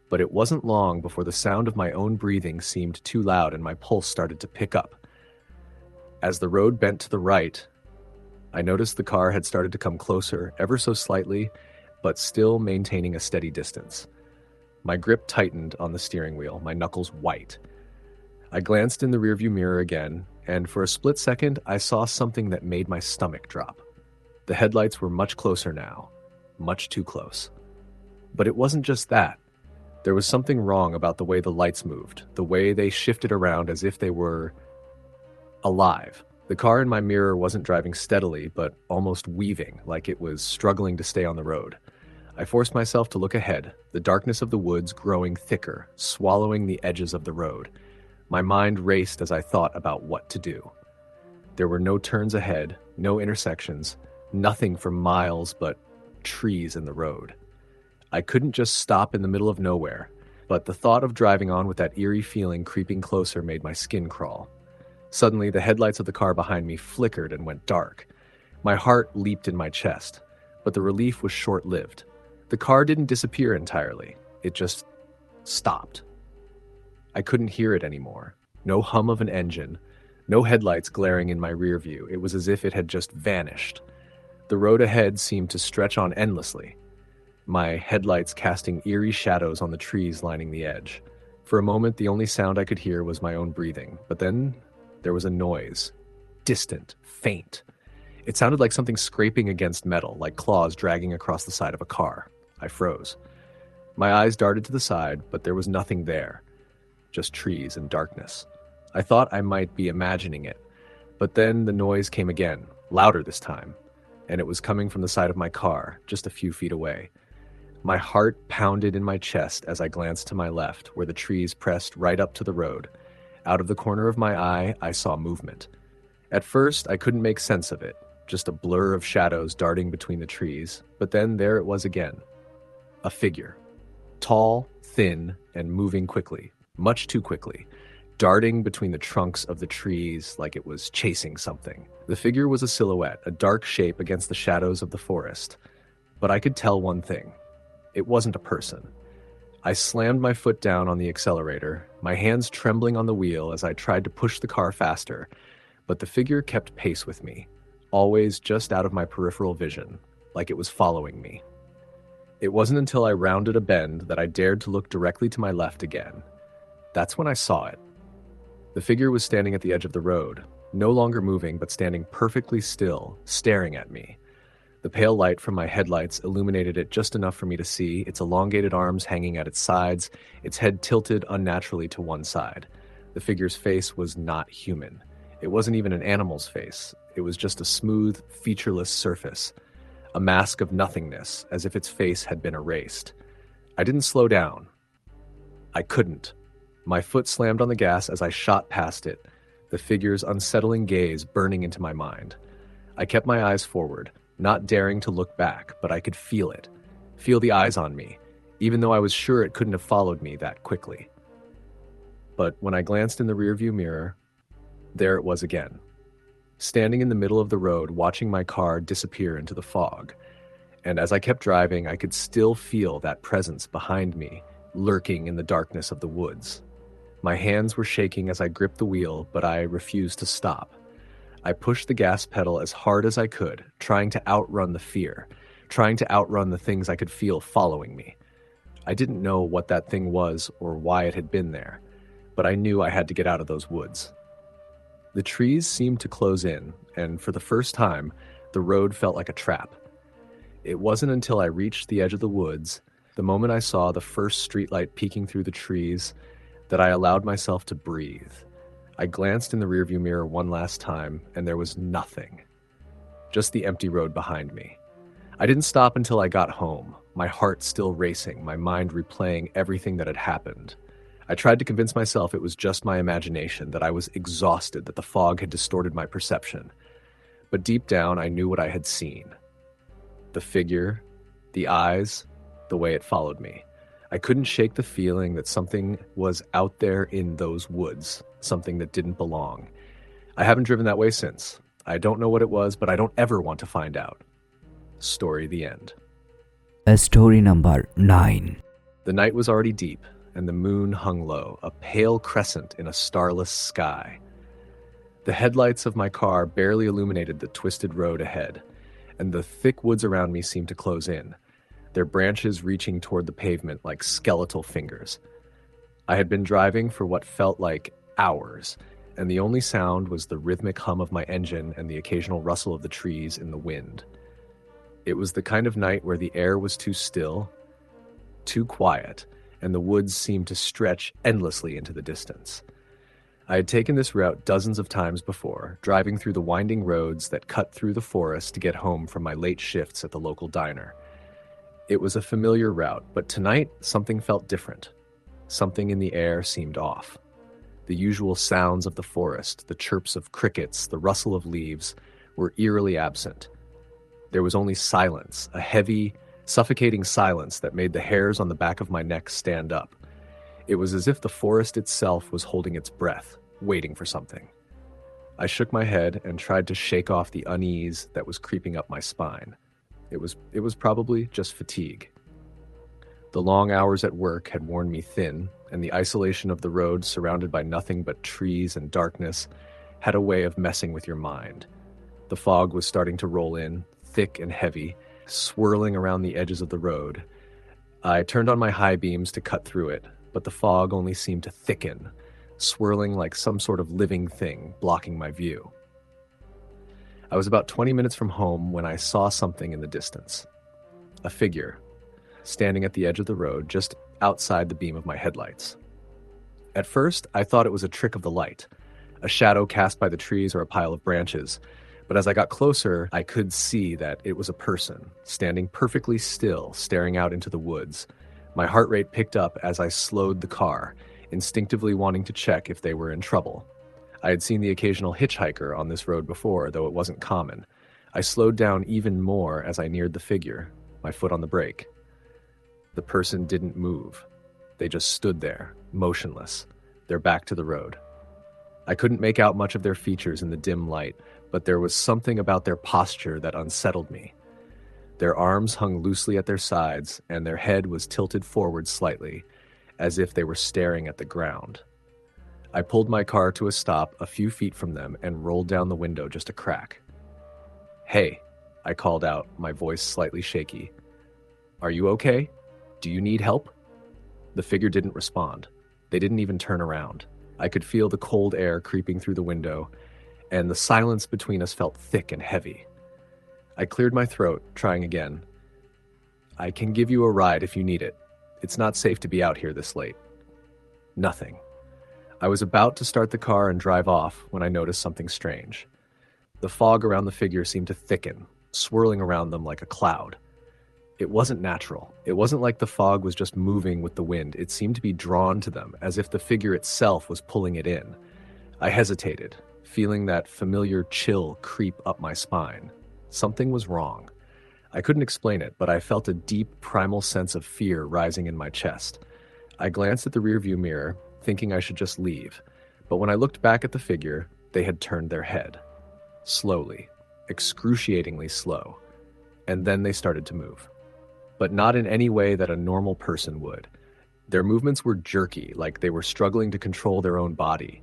B: But it wasn't long before the sound of my own breathing seemed too loud and my pulse started to pick up. As the road bent to the right, I noticed the car had started to come closer, ever so slightly, but still maintaining a steady distance. My grip tightened on the steering wheel, my knuckles white. I glanced in the rearview mirror again, and for a split second, I saw something that made my stomach drop. The headlights were much closer now, much too close. But it wasn't just that. There was something wrong about the way the lights moved, the way they shifted around as if they were alive. The car in my mirror wasn't driving steadily, but almost weaving, like it was struggling to stay on the road. I forced myself to look ahead, the darkness of the woods growing thicker, swallowing the edges of the road. My mind raced as I thought about what to do. There were no turns ahead, no intersections, nothing for miles but trees in the road. I couldn't just stop in the middle of nowhere, but the thought of driving on with that eerie feeling creeping closer made my skin crawl. Suddenly, the headlights of the car behind me flickered and went dark. My heart leaped in my chest, but the relief was short-lived. The car didn't disappear entirely. It just stopped. I couldn't hear it anymore. No hum of an engine, no headlights glaring in my rear view. It was as if it had just vanished. The road ahead seemed to stretch on endlessly, my headlights casting eerie shadows on the trees lining the edge. For a moment, the only sound I could hear was my own breathing, but then there was a noise. Distant, faint. It sounded like something scraping against metal, like claws dragging across the side of a car. I froze. My eyes darted to the side, but there was nothing there, just trees and darkness. I thought I might be imagining it, but then the noise came again, louder this time, and it was coming from the side of my car, just a few feet away. My heart pounded in my chest as I glanced to my left, where the trees pressed right up to the road. Out of the corner of my eye, I saw movement. At first, I couldn't make sense of it, just a blur of shadows darting between the trees, but then there it was again. A figure. Tall, thin, and moving quickly, much too quickly, darting between the trunks of the trees like it was chasing something. The figure was a silhouette, a dark shape against the shadows of the forest. But I could tell one thing. It wasn't a person. I slammed my foot down on the accelerator, my hands trembling on the wheel as I tried to push the car faster, but the figure kept pace with me, always just out of my peripheral vision, like it was following me. It wasn't until I rounded a bend that I dared to look directly to my left again. That's when I saw it. The figure was standing at the edge of the road, no longer moving but standing perfectly still, staring at me. The pale light from my headlights illuminated it just enough for me to see its elongated arms hanging at its sides, its head tilted unnaturally to one side. The figure's face was not human. It wasn't even an animal's face. It was just a smooth, featureless surface, a mask of nothingness, as if its face had been erased. I didn't slow down. I couldn't. My foot slammed on the gas as I shot past it, the figure's unsettling gaze burning into my mind. I kept my eyes forward, not daring to look back, but I could feel it, feel the eyes on me, even though I was sure it couldn't have followed me that quickly. But when I glanced in the rearview mirror, there it was again, standing in the middle of the road, watching my car disappear into the fog. And as I kept driving, I could still feel that presence behind me, lurking in the darkness of the woods. My hands were shaking as I gripped the wheel, but I refused to stop. I pushed the gas pedal as hard as I could, trying to outrun the fear, trying to outrun the things I could feel following me. I didn't know what that thing was or why it had been there, but I knew I had to get out of those woods. The trees seemed to close in, and for the first time, the road felt like a trap. It wasn't until I reached the edge of the woods, the moment I saw the first streetlight peeking through the trees, that I allowed myself to breathe. I glanced in the rearview mirror one last time, and there was nothing. Just the empty road behind me. I didn't stop until I got home, my heart still racing, my mind replaying everything that had happened. I tried to convince myself it was just my imagination, that I was exhausted, that the fog had distorted my perception. But deep down, I knew what I had seen. The figure, the eyes, the way it followed me. I couldn't shake the feeling that something was out there in those woods, something that didn't belong. I haven't driven that way since. I don't know what it was, but I don't ever want to find out. Story the end.
A: Story number 9.
B: The night was already deep, and the moon hung low, a pale crescent in a starless sky. The headlights of my car barely illuminated the twisted road ahead, and the thick woods around me seemed to close in, their branches reaching toward the pavement like skeletal fingers. I had been driving for what felt like hours, and the only sound was the rhythmic hum of my engine and the occasional rustle of the trees in the wind. It was the kind of night where the air was too still, too quiet, and the woods seemed to stretch endlessly into the distance. I had taken this route dozens of times before, driving through the winding roads that cut through the forest to get home from my late shifts at the local diner. It was a familiar route, but tonight something felt different. Something in the air seemed off. The usual sounds of the forest, the chirps of crickets, the rustle of leaves, were eerily absent. There was only silence, a heavy, suffocating silence that made the hairs on the back of my neck stand up. It was as if the forest itself was holding its breath, waiting for something. I shook my head and tried to shake off the unease that was creeping up my spine. It was probably just fatigue. The long hours at work had worn me thin, and the isolation of the road surrounded by nothing but trees and darkness had a way of messing with your mind. The fog was starting to roll in, thick and heavy, swirling around the edges of the road. I turned on my high beams to cut through it, but the fog only seemed to thicken, swirling like some sort of living thing, blocking my view. I was about 20 minutes from home when I saw something in the distance. A figure. standing at the edge of the road just outside the beam of my headlights. At first, I thought it was a trick of the light, a shadow cast by the trees or a pile of branches, but as I got closer, I could see that it was a person, standing perfectly still, staring out into the woods. My heart rate picked up as I slowed the car, instinctively wanting to check if they were in trouble. I had seen the occasional hitchhiker on this road before, though it wasn't common. I slowed down even more as I neared the figure, my foot on the brake. The person didn't move. They just stood there, motionless, their back to the road. I couldn't make out much of their features in the dim light, but there was something about their posture that unsettled me. Their arms hung loosely at their sides, and their head was tilted forward slightly, as if they were staring at the ground. I pulled my car to a stop a few feet from them and rolled down the window just a crack. "Hey," I called out, my voice slightly shaky. "Are you okay? Do you need help?" The figure didn't respond. They didn't even turn around. I could feel the cold air creeping through the window, and the silence between us felt thick and heavy. I cleared my throat, trying again. "I can give you a ride if you need it. It's not safe to be out here this late." Nothing. I was about to start the car and drive off when I noticed something strange. The fog around the figure seemed to thicken, swirling around them like a cloud. It wasn't natural. It wasn't like the fog was just moving with the wind. It seemed to be drawn to them, as if the figure itself was pulling it in. I hesitated, feeling that familiar chill creep up my spine. Something was wrong. I couldn't explain it, but I felt a deep, primal sense of fear rising in my chest. I glanced at the rearview mirror, thinking I should just leave. But when I looked back at the figure, they had turned their head. Slowly, excruciatingly slow. And then they started to move. But not in any way that a normal person would. Their movements were jerky, like they were struggling to control their own body.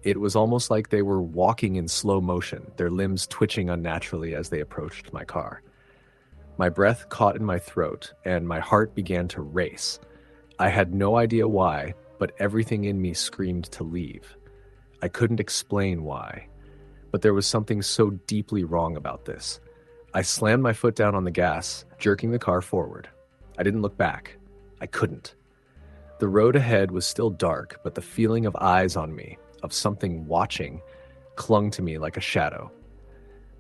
B: It was almost like they were walking in slow motion, their limbs twitching unnaturally as they approached my car. My breath caught in my throat, and my heart began to race. I had no idea why, but everything in me screamed to leave. I couldn't explain why, but there was something so deeply wrong about this. I slammed my foot down on the gas, jerking the car forward. I didn't look back. I couldn't. The road ahead was still dark, but the feeling of eyes on me, of something watching, clung to me like a shadow.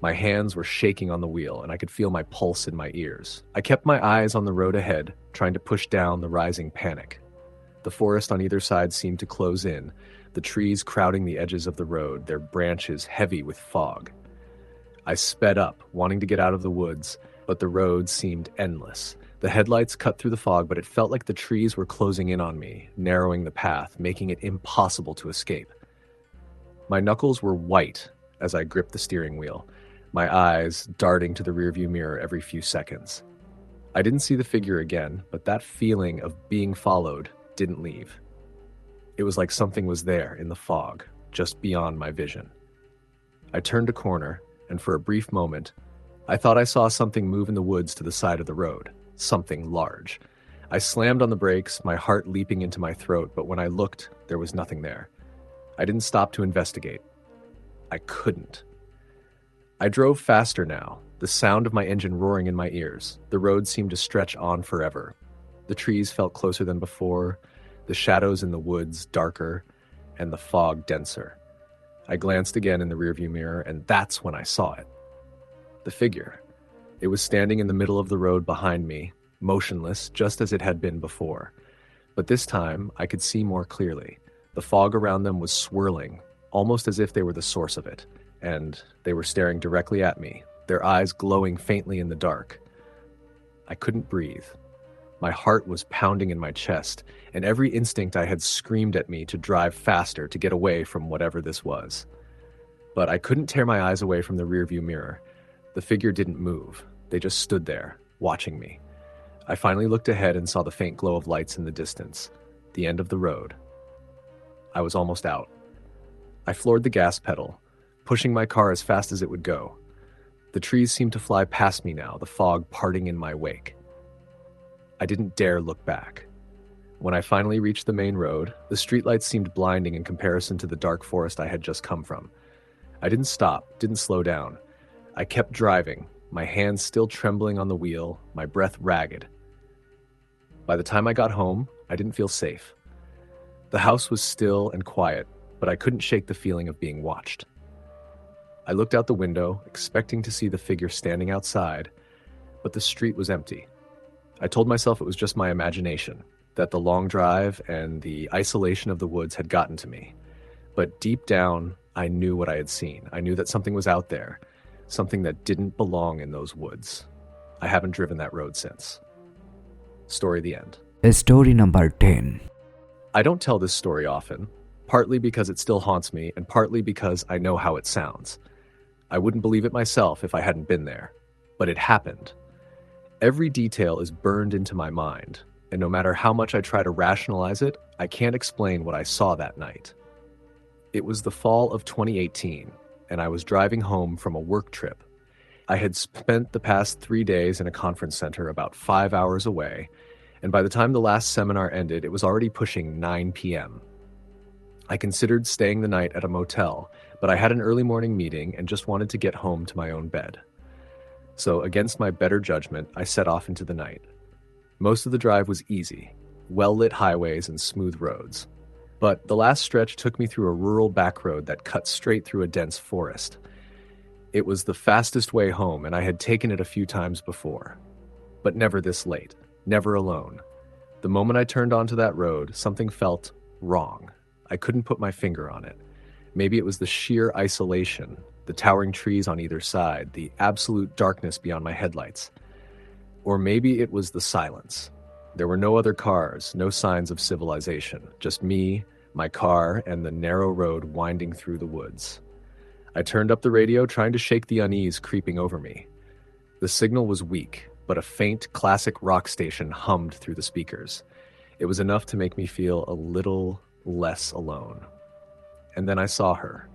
B: My hands were shaking on the wheel, and I could feel my pulse in my ears. I kept my eyes on the road ahead, trying to push down the rising panic. The forest on either side seemed to close in, the trees crowding the edges of the road, their branches heavy with fog. I sped up, wanting to get out of the woods, but the road seemed endless. The headlights cut through the fog, but it felt like the trees were closing in on me, narrowing the path, making it impossible to escape. My knuckles were white as I gripped the steering wheel, my eyes darting to the rearview mirror every few seconds. I didn't see the figure again, but that feeling of being followed didn't leave. It was like something was there in the fog, just beyond my vision. I turned a corner, and for a brief moment, I thought I saw something move in the woods to the side of the road, something large. I slammed on the brakes, my heart leaping into my throat, but when I looked, there was nothing there. I didn't stop to investigate. I couldn't. I drove faster now, the sound of my engine roaring in my ears. The road seemed to stretch on forever. The trees felt closer than before, the shadows in the woods darker, and the fog denser. I glanced again in the rearview mirror, and that's when I saw it. The figure. It was standing in the middle of the road behind me, motionless, just as it had been before. But this time, I could see more clearly. The fog around them was swirling, almost as if they were the source of it, and they were staring directly at me, their eyes glowing faintly in the dark. I couldn't breathe. My heart was pounding in my chest, and every instinct I had screamed at me to drive faster to get away from whatever this was. But I couldn't tear my eyes away from the rearview mirror. The figure didn't move. They just stood there, watching me. I finally looked ahead and saw the faint glow of lights in the distance, the end of the road. I was almost out. I floored the gas pedal, pushing my car as fast as it would go. The trees seemed to fly past me now, the fog parting in my wake. I didn't dare look back. When I finally reached the main road, the streetlights seemed blinding in comparison to the dark forest I had just come from. I didn't stop, didn't slow down. I kept driving, my hands still trembling on the wheel, my breath ragged. By the time I got home, I didn't feel safe. The house was still and quiet, but I couldn't shake the feeling of being watched. I looked out the window, expecting to see the figure standing outside, but the street was empty. I told myself it was just my imagination, that the long drive and the isolation of the woods had gotten to me. But deep down, I knew what I had seen. I knew that something was out there, something that didn't belong in those woods. I haven't driven that road since. Story the end.
A: Story number 10.
B: I don't tell this story often, partly because it still haunts me and partly because I know how it sounds. I wouldn't believe it myself if I hadn't been there, but it happened. Every detail is burned into my mind, and no matter how much I try to rationalize it, I can't explain what I saw that night. It was the fall of 2018, and I was driving home from a work trip. I had spent the past 3 days in a conference center about 5 hours away, and by the time the last seminar ended, it was already pushing 9 p.m. I considered staying the night at a motel, but I had an early morning meeting and just wanted to get home to my own bed. So, against my better judgment, I set off into the night. Most of the drive was easy, well-lit highways and smooth roads. But the last stretch took me through a rural back road that cut straight through a dense forest. It was the fastest way home, and I had taken it a few times before. But never this late, never alone. The moment I turned onto that road, something felt wrong. I couldn't put my finger on it. Maybe it was the sheer isolation, the towering trees on either side, the absolute darkness beyond my headlights. Or maybe it was the silence. There were no other cars, no signs of civilization, just me, my car, and the narrow road winding through the woods. I turned up the radio, trying to shake the unease creeping over me. The signal was weak, but a faint classic rock station hummed through the speakers. It was enough to make me feel a little less alone. And then I saw her.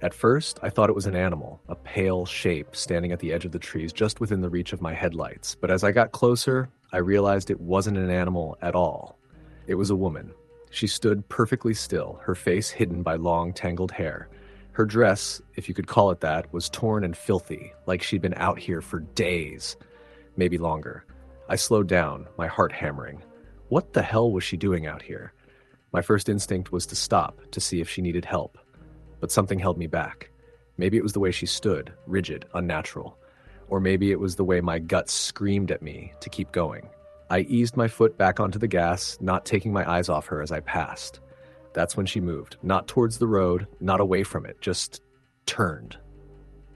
B: At first, I thought it was an animal, a pale shape standing at the edge of the trees just within the reach of my headlights. But as I got closer, I realized it wasn't an animal at all. It was a woman. She stood perfectly still, her face hidden by long, tangled hair. Her dress, if you could call it that, was torn and filthy, like she'd been out here for days, maybe longer. I slowed down, my heart hammering. What the hell was she doing out here? My first instinct was to stop, to see if she needed help. But something held me back. Maybe it was the way she stood, rigid, unnatural. Or maybe it was the way my gut screamed at me to keep going. I eased my foot back onto the gas, not taking my eyes off her as I passed. That's when she moved, not towards the road, not away from it, just turned.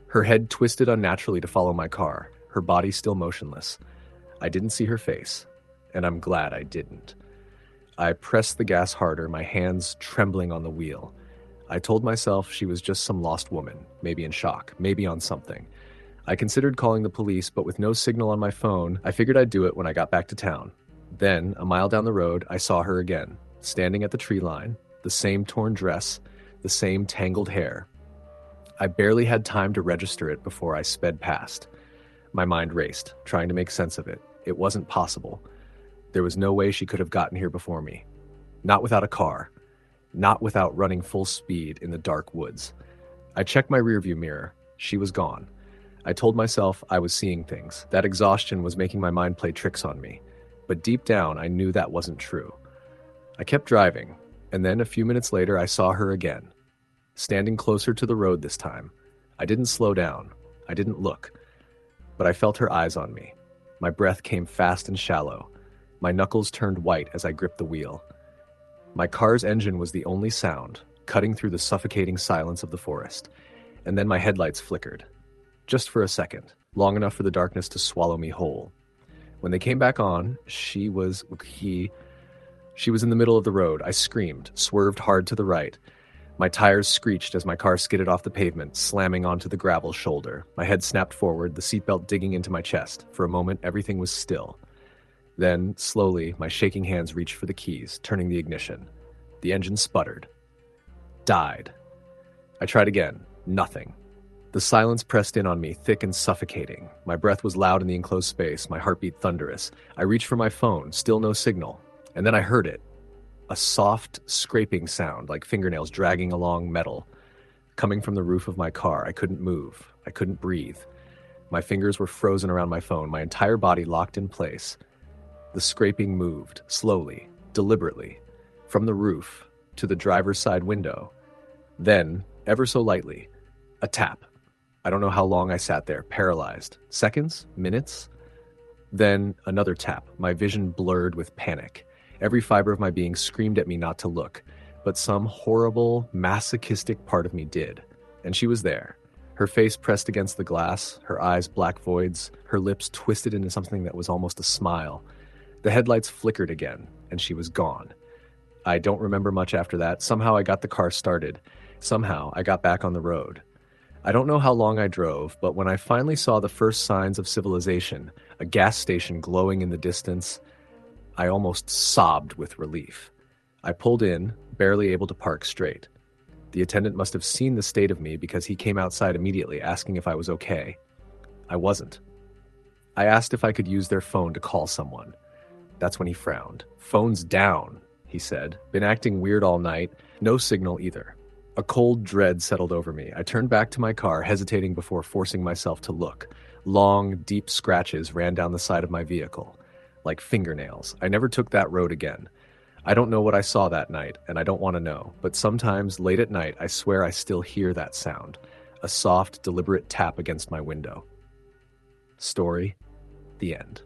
B: Her head twisted unnaturally to follow my car, her body still motionless. I didn't see her face, and I'm glad I didn't. I pressed the gas harder, my hands trembling on the wheel. I told myself she was just some lost woman, maybe in shock, maybe on something. I considered calling the police, but with no signal on my phone, I figured I'd do it when I got back to town. Then, a mile down the road, I saw her again, standing at the tree line, the same torn dress, the same tangled hair. I barely had time to register it before I sped past. My mind raced, trying to make sense of it. It wasn't possible. There was no way she could have gotten here before me. Not without a car. Not without running full speed in the dark woods. I checked my rearview mirror. She was gone. I told myself I was seeing things. That exhaustion was making my mind play tricks on me. But deep down, I knew that wasn't true. I kept driving, and then a few minutes later, I saw her again. Standing closer to the road this time. I didn't slow down. I didn't look. But I felt her eyes on me. My breath came fast and shallow. My knuckles turned white as I gripped the wheel. My car's engine was the only sound, cutting through the suffocating silence of the forest. And then my headlights flickered. Just for a second, long enough for the darkness to swallow me whole. When they came back on, she was in the middle of the road. I screamed, swerved hard to the right. My tires screeched as my car skidded off the pavement, slamming onto the gravel shoulder. My head snapped forward, the seatbelt digging into my chest. For a moment, everything was still. Then, slowly, my shaking hands reached for the keys, turning the ignition. The engine sputtered. Died. I tried again. Nothing. The silence pressed in on me, thick and suffocating. My breath was loud in the enclosed space, my heartbeat thunderous. I reached for my phone, still no signal. And then I heard it. A soft, scraping sound, like fingernails dragging along metal. Coming from the roof of my car, I couldn't move. I couldn't breathe. My fingers were frozen around my phone, my entire body locked in place. The scraping moved, slowly, deliberately, from the roof to the driver's side window. Then, ever so lightly, a tap. I don't know how long I sat there, paralyzed. Seconds? Minutes? Then another tap, my vision blurred with panic. Every fiber of my being screamed at me not to look, but some horrible, masochistic part of me did. And she was there. Her face pressed against the glass, her eyes black voids, her lips twisted into something that was almost a smile. The headlights flickered again, and she was gone. I don't remember much after that. Somehow I got the car started. Somehow I got back on the road. I don't know how long I drove, but when I finally saw the first signs of civilization, a gas station glowing in the distance, I almost sobbed with relief. I pulled in, barely able to park straight. The attendant must have seen the state of me because he came outside immediately asking if I was okay. I wasn't. I asked if I could use their phone to call someone. That's when he frowned. "Phone's down," he said. "Been acting weird all night. No signal either." A cold dread settled over me. I turned back to my car, hesitating before forcing myself to look. Long, deep scratches ran down the side of my vehicle, like fingernails. I never took that road again. I don't know what I saw that night, and I don't want to know, but sometimes, late at night, I swear I still hear that sound. A soft, deliberate tap against my window. Story, the end.